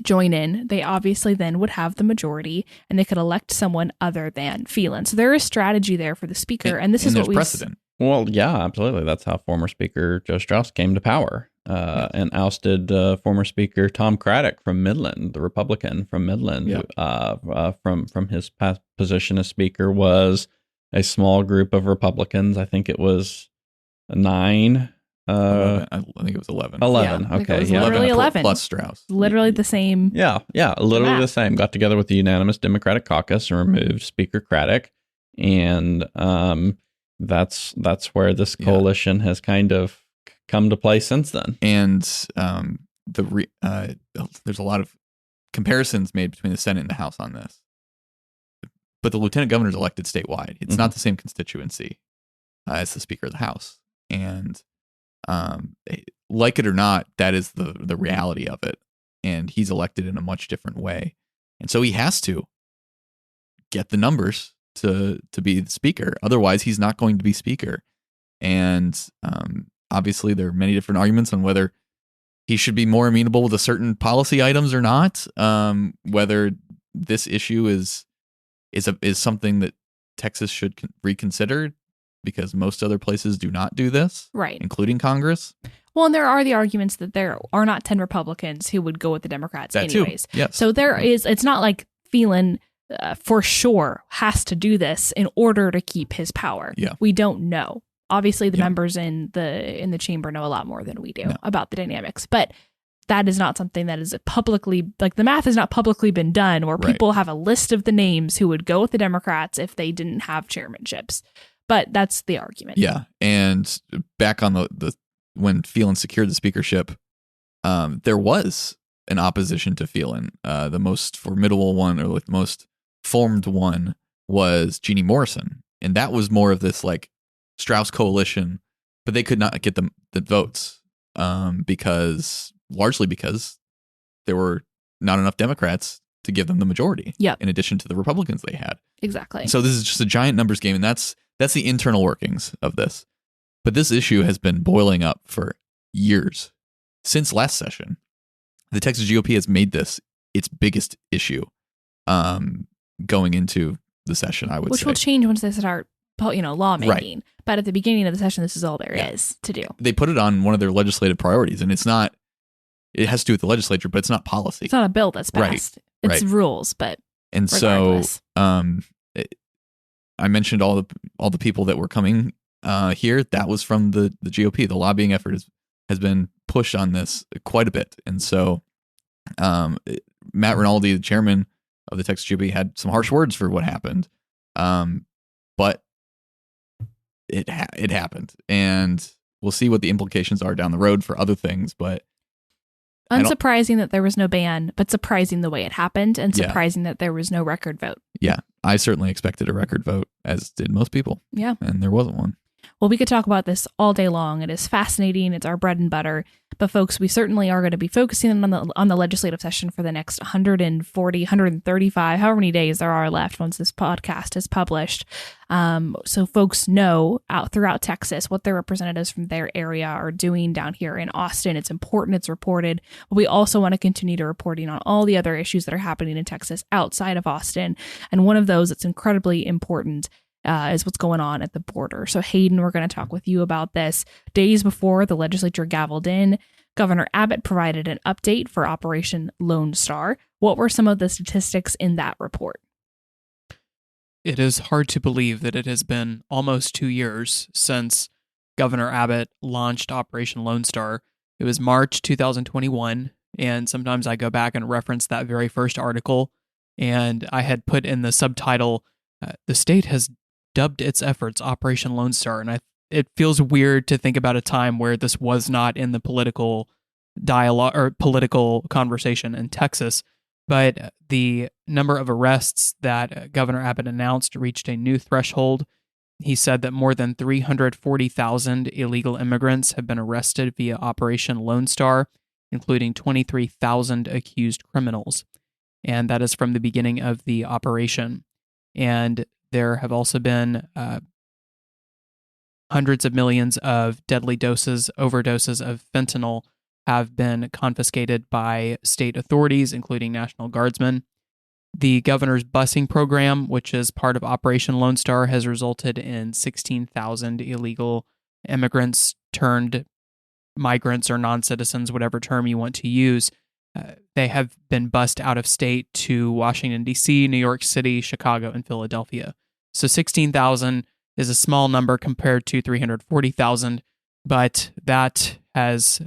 join in. They obviously then would have the majority, and they could elect someone other than Phelan. So there is strategy there for the speaker, and this is what we precedent. Well, yeah, absolutely. That's how former Speaker Joe Strauss came to power and ousted former Speaker Tom Craddock from Midland, the Republican from Midland, from his past position as Speaker was a small group of Republicans. I think it was 9. 11. I think it was 11. 11. Yeah, Okay. it was literally 11. Plus Strauss. Literally the same. Yeah. Literally math. the same. Got together with the unanimous Democratic caucus and removed Speaker Craddock. And that's where this coalition has kind of come to play since then. And there's a lot of comparisons made between the Senate and the House on this. But the lieutenant governor is elected statewide. It's not the same constituency as the Speaker of the House. And like it or not, that is the reality of it. And he's elected in a much different way. And so he has to get the numbers to be the Speaker. Otherwise, he's not going to be Speaker. And obviously, there are many different arguments on whether he should be more amenable with certain policy items or not. Whether this issue is something that Texas should reconsider, because most other places do not do this, Right. including Congress. Well, and there are the arguments that there are not 10 Republicans who would go with the Democrats That anyways. too. Yes. So it's not like Phelan for sure has to do this in order to keep his power. Yeah. We don't know. Obviously, the members in the chamber know a lot more than we do about the dynamics, but that is not something that is publicly, like the math has not publicly been done where people have a list of the names who would go with the Democrats if they didn't have chairmanships. But that's the argument. Yeah. And back on the when Phelan secured the speakership, there was an opposition to Phelan. The most formidable one, or the most formed one, was Jeannie Morrison. And that was more of this like Strauss coalition, but they could not get the votes largely because there were not enough Democrats to give them the majority. Yeah. In addition to the Republicans they had. Exactly. So this is just a giant numbers game, and that's the internal workings of this. But this issue has been boiling up for years. Since last session, the Texas GOP has made this its biggest issue going into the session, I would say. Which will change once they start, lawmaking. Right. But at the beginning of the session, this is all there is to do. They put it on one of their legislative priorities, and it has to do with the legislature, but it's not policy. It's not a bill that's passed. Right. It's rules, but and regardless. So I mentioned all the people that were coming here. That was from the GOP. The lobbying effort has been pushed on this quite a bit. And so Matt Rinaldi, the chairman of the Texas GOP, had some harsh words for what happened. But it happened. And we'll see what the implications are down the road for other things. But unsurprising that there was no ban, but surprising the way it happened, and surprising that there was no record vote. Yeah, I certainly expected a record vote, as did most people. Yeah. And there wasn't one. Well, we could talk about this all day long. It is fascinating. It's our bread and butter. But folks, we certainly are going to be focusing on the legislative session for the next 140, 135, however many days there are left once this podcast is published. So folks know out throughout Texas what their representatives from their area are doing down here in Austin. It's important. It's reported. But we also want to continue to reporting on all the other issues that are happening in Texas outside of Austin. And one of those that's incredibly important is what's going on at the border. So Hayden, we're going to talk with you about this. Days before the legislature gavelled in, Governor Abbott provided an update for Operation Lone Star. What were some of the statistics in that report? It is hard to believe that it has been almost 2 years since Governor Abbott launched Operation Lone Star. It was March 2021, and sometimes I go back and reference that very first article, and I had put in the subtitle, the state has dubbed its efforts Operation Lone Star. And it feels weird to think about a time where this was not in the political dialogue or political conversation in Texas. But the number of arrests that Governor Abbott announced reached a new threshold. He said that more than 340,000 illegal immigrants have been arrested via Operation Lone Star, including 23,000 accused criminals. And that is from the beginning of the operation. And there have also been hundreds of millions of deadly overdoses of fentanyl have been confiscated by state authorities, including National Guardsmen. The governor's busing program, which is part of Operation Lone Star, has resulted in 16,000 illegal immigrants turned migrants or non-citizens, whatever term you want to use. They have been bused out of state to Washington, D.C., New York City, Chicago, and Philadelphia. So 16,000 is a small number compared to 340,000, but that has,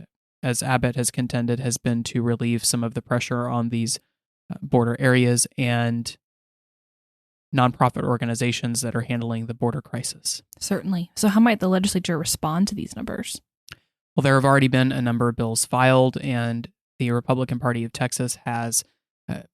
as Abbott has contended, has been to relieve some of the pressure on these border areas and nonprofit organizations that are handling the border crisis. Certainly. So how might the legislature respond to these numbers? Well, there have already been a number of bills filed, and the Republican Party of Texas has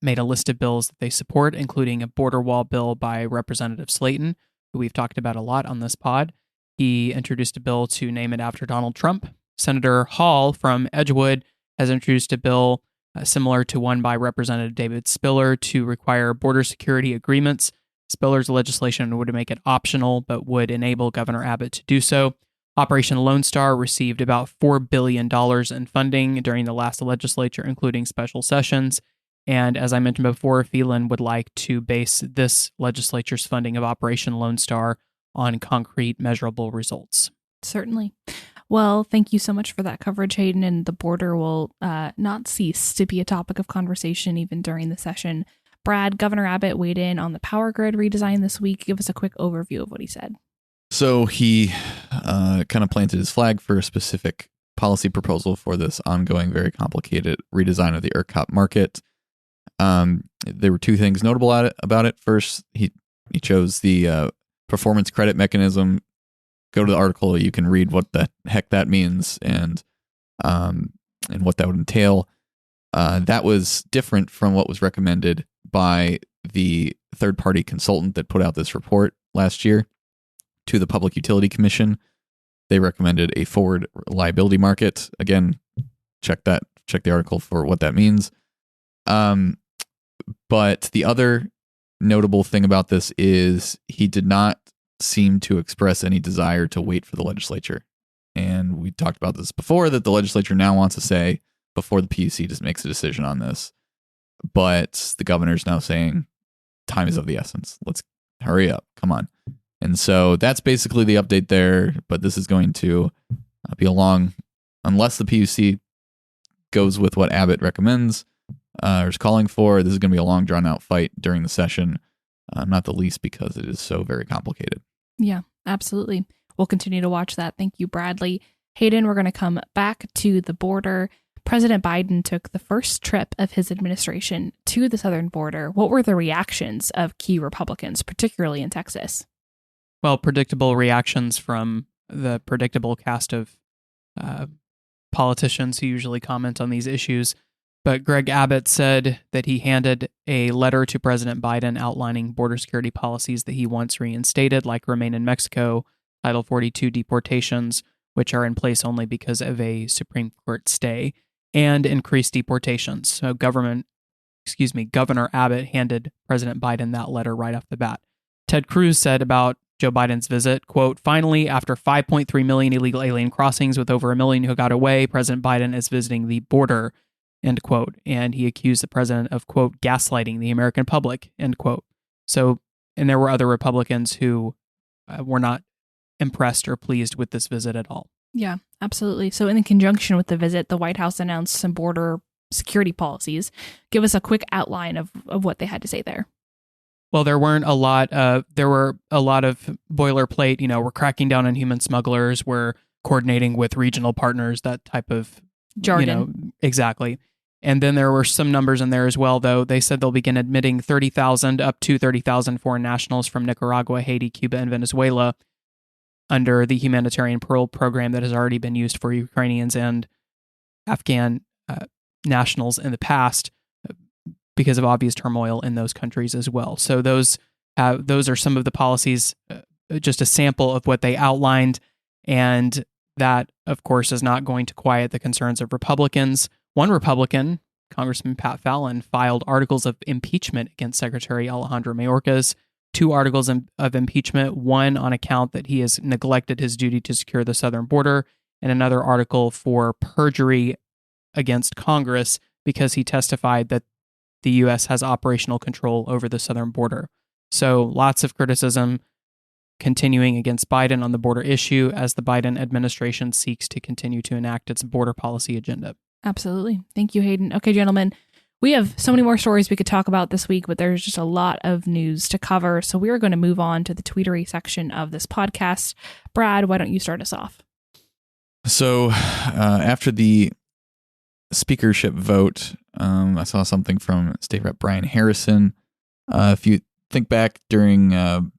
made a list of bills that they support, including a border wall bill by Representative Slayton, who we've talked about a lot on this pod. He introduced a bill to name it after Donald Trump. Senator Hall from Edgewood has introduced a bill similar to one by Representative David Spiller to require border security agreements. Spiller's legislation would make it optional, but would enable Governor Abbott to do so. Operation Lone Star received about $4 billion in funding during the last legislature, including special sessions. And as I mentioned before, Phelan would like to base this legislature's funding of Operation Lone Star on concrete, measurable results. Certainly. Well, thank you so much for that coverage, Hayden, and the border will not cease to be a topic of conversation even during the session. Brad, Governor Abbott weighed in on the power grid redesign this week. Give us a quick overview of what he said. So he kind of planted his flag for a specific policy proposal for this ongoing, very complicated redesign of the ERCOT market. There were two things notable about it. First, he chose the performance credit mechanism. Go to the article; you can read what the heck that means and what that would entail. That was different from what was recommended by the third-party consultant that put out this report last year to the Public Utility Commission. They recommended a forward liability market. Again, check the article for what that means. But the other notable thing about this is he did not seem to express any desire to wait for the legislature. And we talked about this before, that the legislature now wants to say before the PUC just makes a decision on this. But the governor's now saying time is of the essence. Let's hurry up. Come on. And so that's basically the update there. But this is going to be a long, unless the PUC goes with what Abbott recommends or is calling for, this is going to be a long, drawn-out fight during the session, not the least because it is so very complicated. Yeah, absolutely. We'll continue to watch that. Thank you, Bradley. Hayden, we're going to come back to the border. President Biden took the first trip of his administration to the southern border. What were the reactions of key Republicans, particularly in Texas? Well, predictable reactions from the predictable cast of politicians who usually comment on these issues. But Greg Abbott said that he handed a letter to President Biden outlining border security policies that he wants reinstated, like Remain in Mexico, Title 42 deportations, which are in place only because of a Supreme Court stay, and increased deportations. So Governor Abbott handed President Biden that letter right off the bat. Ted Cruz said about Joe Biden's visit, quote, "Finally, after 5.3 million illegal alien crossings with over 1 million who got away, President Biden is visiting the border," end quote. And he accused the president of, quote, "gaslighting the American public," end quote. So, and there were other Republicans who were not impressed or pleased with this visit at all. Yeah, absolutely. So in conjunction with the visit, the White House announced some border security policies. Give us a quick outline of what they had to say there. Well, there were a lot of boilerplate, we're cracking down on human smugglers, we're coordinating with regional partners, that type of jargon. Exactly. And then there were some numbers in there as well, though. They said they'll begin admitting 30,000 up to 30,000 foreign nationals from Nicaragua, Haiti, Cuba, and Venezuela under the humanitarian parole program that has already been used for Ukrainians and Afghan nationals in the past because of obvious turmoil in those countries as well. So those are some of the policies, just a sample of what they outlined. And that, of course, is not going to quiet the concerns of Republicans. One Republican, Congressman Pat Fallon, filed articles of impeachment against Secretary Alejandro Mayorkas, 2 articles of impeachment, one on account that he has neglected his duty to secure the southern border, and another article for perjury against Congress because he testified that the U.S. has operational control over the southern border. So lots of criticism continuing against Biden on the border issue as the Biden administration seeks to continue to enact its border policy agenda. Absolutely. Thank you, Hayden. Okay, gentlemen, we have so many more stories we could talk about this week, but there's just a lot of news to cover. So we are going to move on to the tweetery section of this podcast. Brad, why don't you start us off? So after the speakership vote, I saw something from State Rep Brian Harrison. If you think back during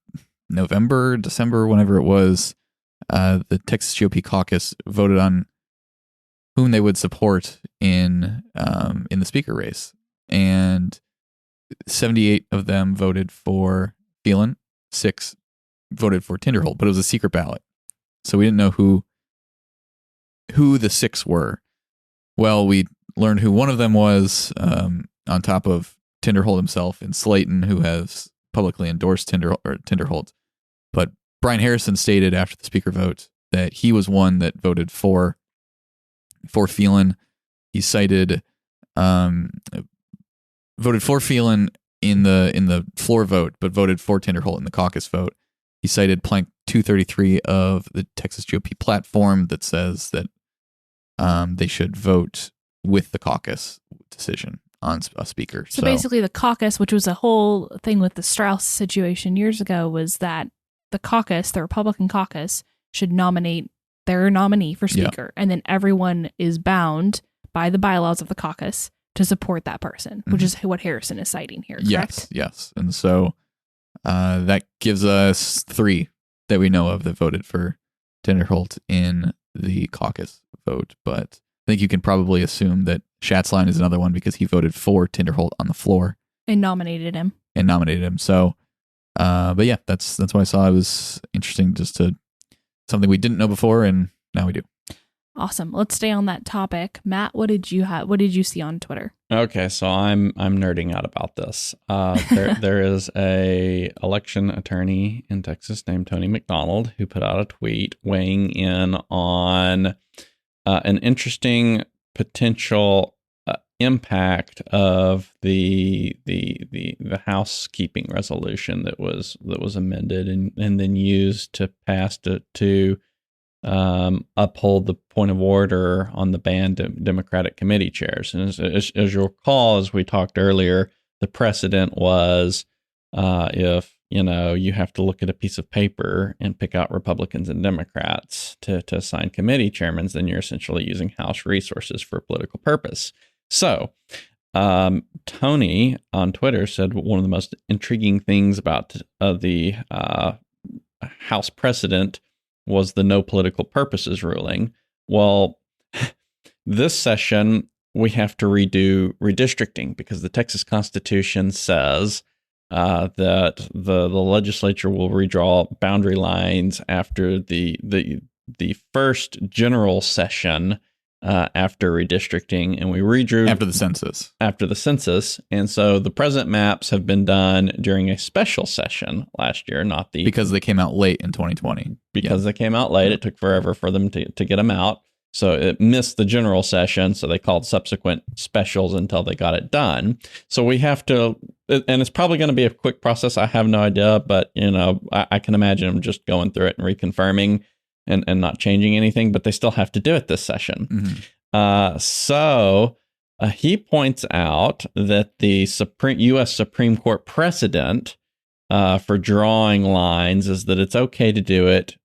November, December, whenever it was, the Texas GOP caucus voted on whom they would support in the speaker race, and 78 of them voted for Phelan, 6 voted for Tinderholt, but it was a secret ballot, so we didn't know who the 6 were. Well, we learned who one of them was, on top of Tinderholt himself, and Slayton, who has publicly endorsed Tinderholt. But Brian Harrison stated after the speaker vote that he was one that voted for Phelan. He cited voted for Phelan in the floor vote, but voted for Tinderholt in the caucus vote. He cited Plank 233 of the Texas GOP platform that says that they should vote with the caucus decision on a speaker. So basically the caucus, which was a whole thing with the Strauss situation years ago, was that the caucus, the Republican caucus, should nominate their nominee for speaker. Yeah. And then everyone is bound by the bylaws of the caucus to support that person, which is what Harrison is citing here, correct? Yes. And so that gives us 3 that we know of that voted for Tinderholt in the caucus vote. But I think you can probably assume that Schatzline is another one because he voted for Tinderholt on the floor. And nominated him. So, but yeah, that's what I saw. It was interesting, just to something we didn't know before, and now we do. Awesome. Let's stay on that topic. Matt, what did you see on Twitter? Okay, so I'm nerding out about this. There is a election attorney in Texas named Tony McDonald who put out a tweet weighing in on an interesting potential impact of the housekeeping resolution that was amended and then used to pass to uphold the point of order on the banned Democratic committee chairs. And as you'll recall, as we talked earlier, the precedent was if you have to look at a piece of paper and pick out Republicans and Democrats to assign committee chairmen, then you're essentially using House resources for a political purpose. So Tony on Twitter said one of the most intriguing things about the House precedent was the no political purposes ruling. Well, this session, we have to redo redistricting because the Texas Constitution says that the legislature will redraw boundary lines after the first general session after redistricting, and we redrew after the census. And so the present maps have been done during a special session last year, because they came out late in 2020. They came out late, it took forever for them to get them out. So it missed the general session. So they called subsequent specials until they got it done. So we have to, and it's probably going to be a quick process. I have no idea, but I can imagine them just going through it and reconfirming and not changing anything, but they still have to do it this session. Mm-hmm. So he points out that the U.S. Supreme Court precedent for drawing lines is that it's okay to do it,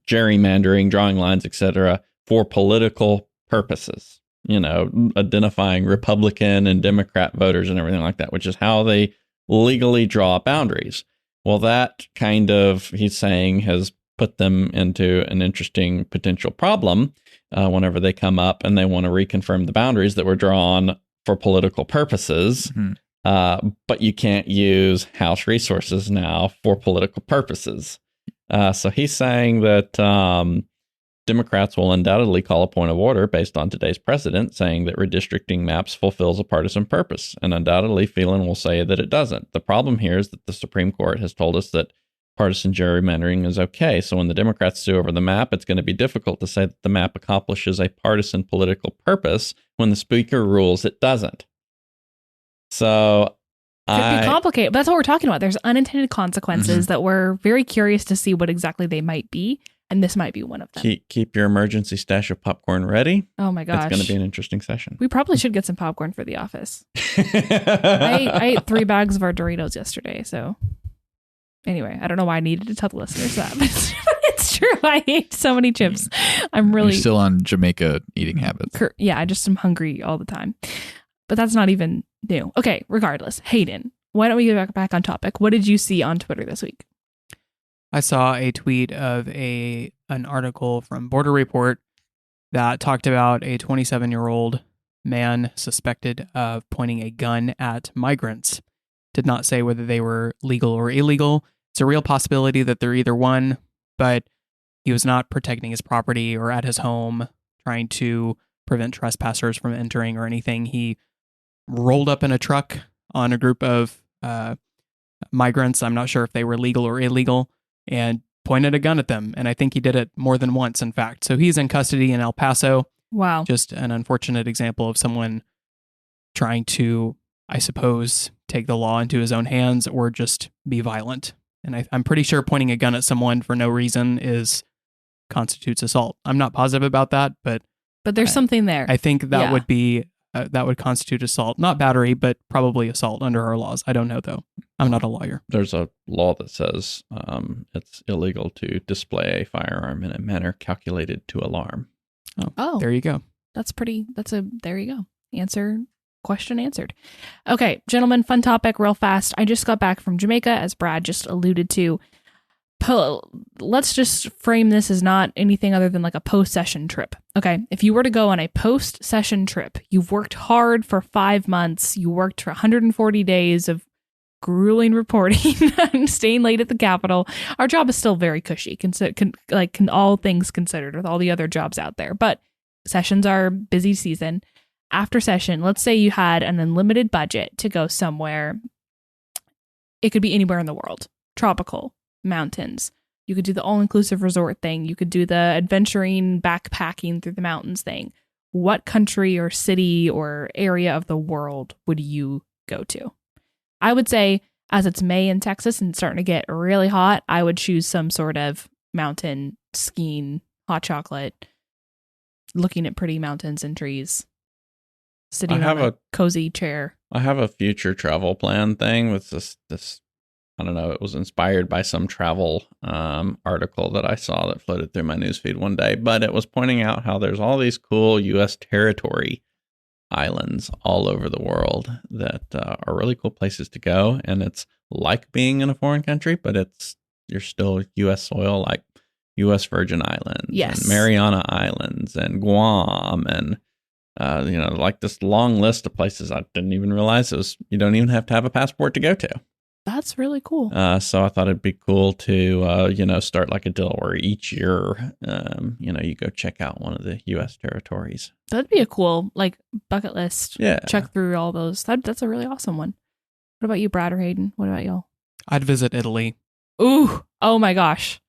gerrymandering, drawing lines, etc., for political purposes. identifying Republican and Democrat voters and everything like that, which is how they legally draw boundaries. Well, that kind of, he's saying, has put them into an interesting potential problem whenever they come up and they want to reconfirm the boundaries that were drawn for political purposes. Mm-hmm. But you can't use House resources now for political purposes. So he's saying that Democrats will undoubtedly call a point of order based on today's precedent, saying that redistricting maps fulfills a partisan purpose, and undoubtedly Phelan will say that it doesn't. The problem here is that the Supreme Court has told us that partisan gerrymandering is okay. So when the Democrats sue over the map, it's going to be difficult to say that the map accomplishes a partisan political purpose when the Speaker rules it doesn't. So could be complicated. But that's what we're talking about. There's unintended consequences that we're very curious to see what exactly they might be. And this might be one of them. Keep your emergency stash of popcorn ready. Oh my gosh. It's going to be an interesting session. We probably should get some popcorn for the office. I ate 3 bags of our Doritos yesterday. So anyway, I don't know why I needed to tell the listeners that. But it's true. I ate so many chips. You're still on Jamaica eating habits. Yeah, I just am hungry all the time. But that's not even new. Okay, regardless. Hayden, why don't we get back on topic? What did you see on Twitter this week? I saw a tweet of an article from Border Report that talked about a 27-year-old man suspected of pointing a gun at migrants. Did not say whether they were legal or illegal. It's a real possibility that they're either one, but he was not protecting his property or at his home, trying to prevent trespassers from entering or anything. He rolled up in a truck on a group of migrants. I'm not sure if they were legal or illegal, and pointed a gun at them. And I think he did it more than once, in fact. So he's in custody in El Paso. Wow. Just an unfortunate example of someone trying to, I suppose, take the law into his own hands or just be violent. And I'm pretty sure pointing a gun at someone for no reason constitutes assault. I'm not positive about that, but there's something there. I think that would be that would constitute assault, not battery, but probably assault under our laws. I don't know, though. I'm not a lawyer. There's a law that says it's illegal to display a firearm in a manner calculated to alarm. Oh, there you go. There you go. Question answered. Okay, gentlemen, fun topic real fast. I just got back from Jamaica, as Brad just alluded to. Let's just frame this as not anything other than like a post-session trip. Okay, if you were to go on a post-session trip, you've worked hard for 5 months, you worked for 140 days of grueling reporting and staying late at the Capitol. Our job is still very cushy, all things considered, with all the other jobs out there. But sessions are busy season. After session, let's say you had an unlimited budget to go somewhere. It could be anywhere in the world. Tropical, mountains. You could do the all-inclusive resort thing. You could do the adventuring, backpacking through the mountains thing. What country or city or area of the world would you go to? I would say, as it's May in Texas and starting to get really hot, I would choose some sort of mountain skiing, hot chocolate, looking at pretty mountains and trees, sitting on a cozy chair. I have a future travel plan thing with this I don't know, it was inspired by some travel article that I saw that floated through my newsfeed one day, but it was pointing out how there's all these cool U.S. territory islands all over the world that are really cool places to go. And it's like being in a foreign country, but you're still U.S. soil, like U.S. Virgin Islands, yes, and Mariana Islands and Guam and like this long list of places I didn't even realize you don't even have to have a passport to go to. That's really cool. So I thought it'd be cool to, start like a deal where each year, you go check out one of the U.S. territories. That'd be a cool, bucket list. Yeah. Check through all those. That's a really awesome one. What about you, Brad or Hayden? What about y'all? I'd visit Italy. Ooh. Oh my gosh.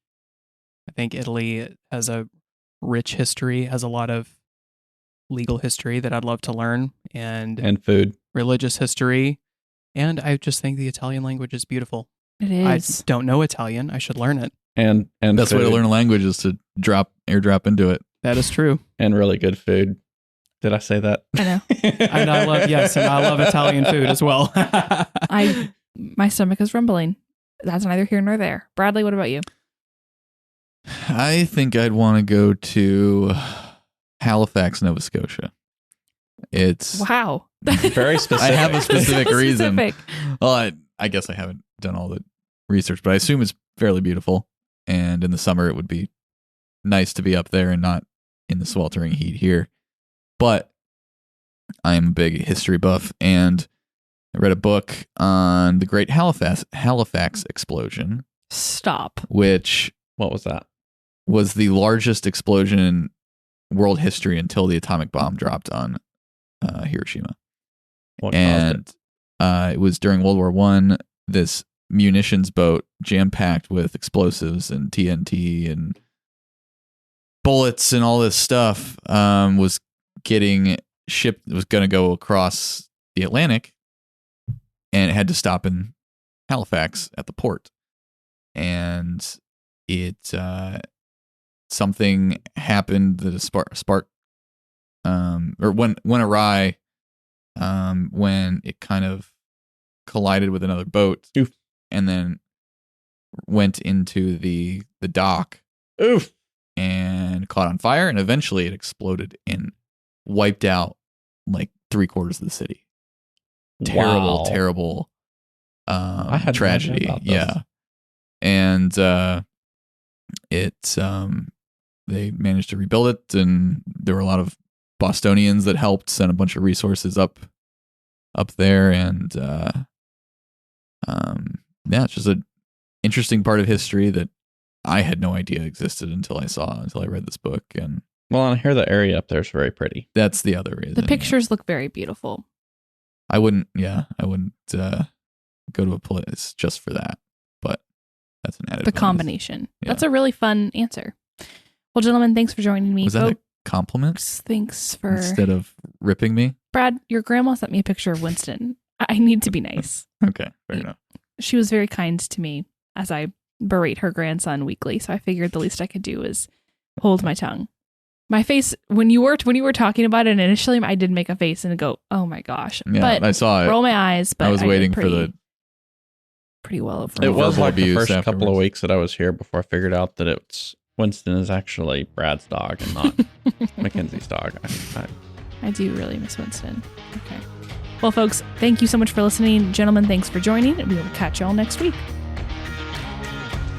I think Italy has a rich history, has a lot of legal history that I'd love to learn, and food, religious history. And I just think the Italian language is beautiful. It is. I don't know Italian. I should learn it. And best food. way to learn a language is to airdrop into it. That is true. And really good food. Did I say that? I know. And I love Italian food as well. My stomach is rumbling. That's neither here nor there. Bradley, what about you? I think I'd want to go to Halifax, Nova Scotia. It's Wow. Very specific. I have a specific So reason. specific. Well, I guess I haven't done all the research, but I assume it's fairly beautiful. And in the summer, it would be nice to be up there and not in the sweltering heat here. But I am a big history buff, and I read a book on the Great Halifax explosion, Stop. which What was that? was the largest explosion in world history until the atomic bomb dropped on Hiroshima. What caused it? And it was during World War I. This munitions boat jam-packed with explosives and TNT and bullets and all this stuff was getting shipped. It was going to go across the Atlantic, and it had to stop in Halifax at the port. And it something happened that a spark or went awry when it kind of collided with another boat. Oof. And then went into the dock. Oof. And caught on fire, and eventually it exploded and wiped out like 3/4 of the city. Wow. Terrible I hadn't tragedy. heard about this. Yeah. And they managed to rebuild it, and there were a lot of Bostonians that helped send a bunch of resources up there, and it's just an interesting part of history that I had no idea existed until I read this book. And Well, I hear the area up there is very pretty. that's the other reason. The pictures look very beautiful. I wouldn't go to a place just for that, but that's an added The bonus. combination. Yeah. That's a really fun answer. Well, gentlemen, thanks for joining me. Was that a compliment Thanks for instead of ripping me? Brad. Your grandma sent me a picture of Winston. I need to be nice. Okay, fair enough. She was very kind to me as I berate her grandson weekly, so I figured the least I could do is hold my tongue. My face when you were talking about it initially, I did make a face and go, "Oh my gosh!" Yeah, but I saw it. roll my eyes. But I was did waiting for pretty well over. It was verbal like the abuse first couple of afterwards. weeks that I was here before I figured out that it's Winston is actually Brad's dog and not Mackenzie's dog. I do really miss Winston. Okay. Well, folks, thank you so much for listening. Gentlemen, thanks for joining. We will catch y'all next week.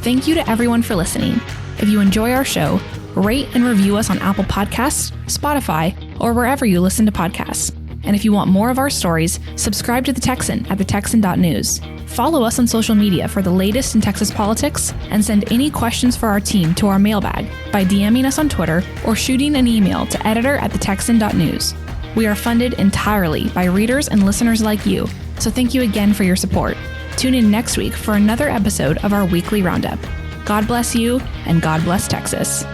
Thank you to everyone for listening. If you enjoy our show, rate and review us on Apple Podcasts, Spotify, or wherever you listen to podcasts. And if you want more of our stories, subscribe to The Texan at thetexan.news. Follow us on social media for the latest in Texas politics, and send any questions for our team to our mailbag by DMing us on Twitter or shooting an email to editor@thetexan.news. We are funded entirely by readers and listeners like you, so thank you again for your support. Tune in next week for another episode of our weekly roundup. God bless you, and God bless Texas.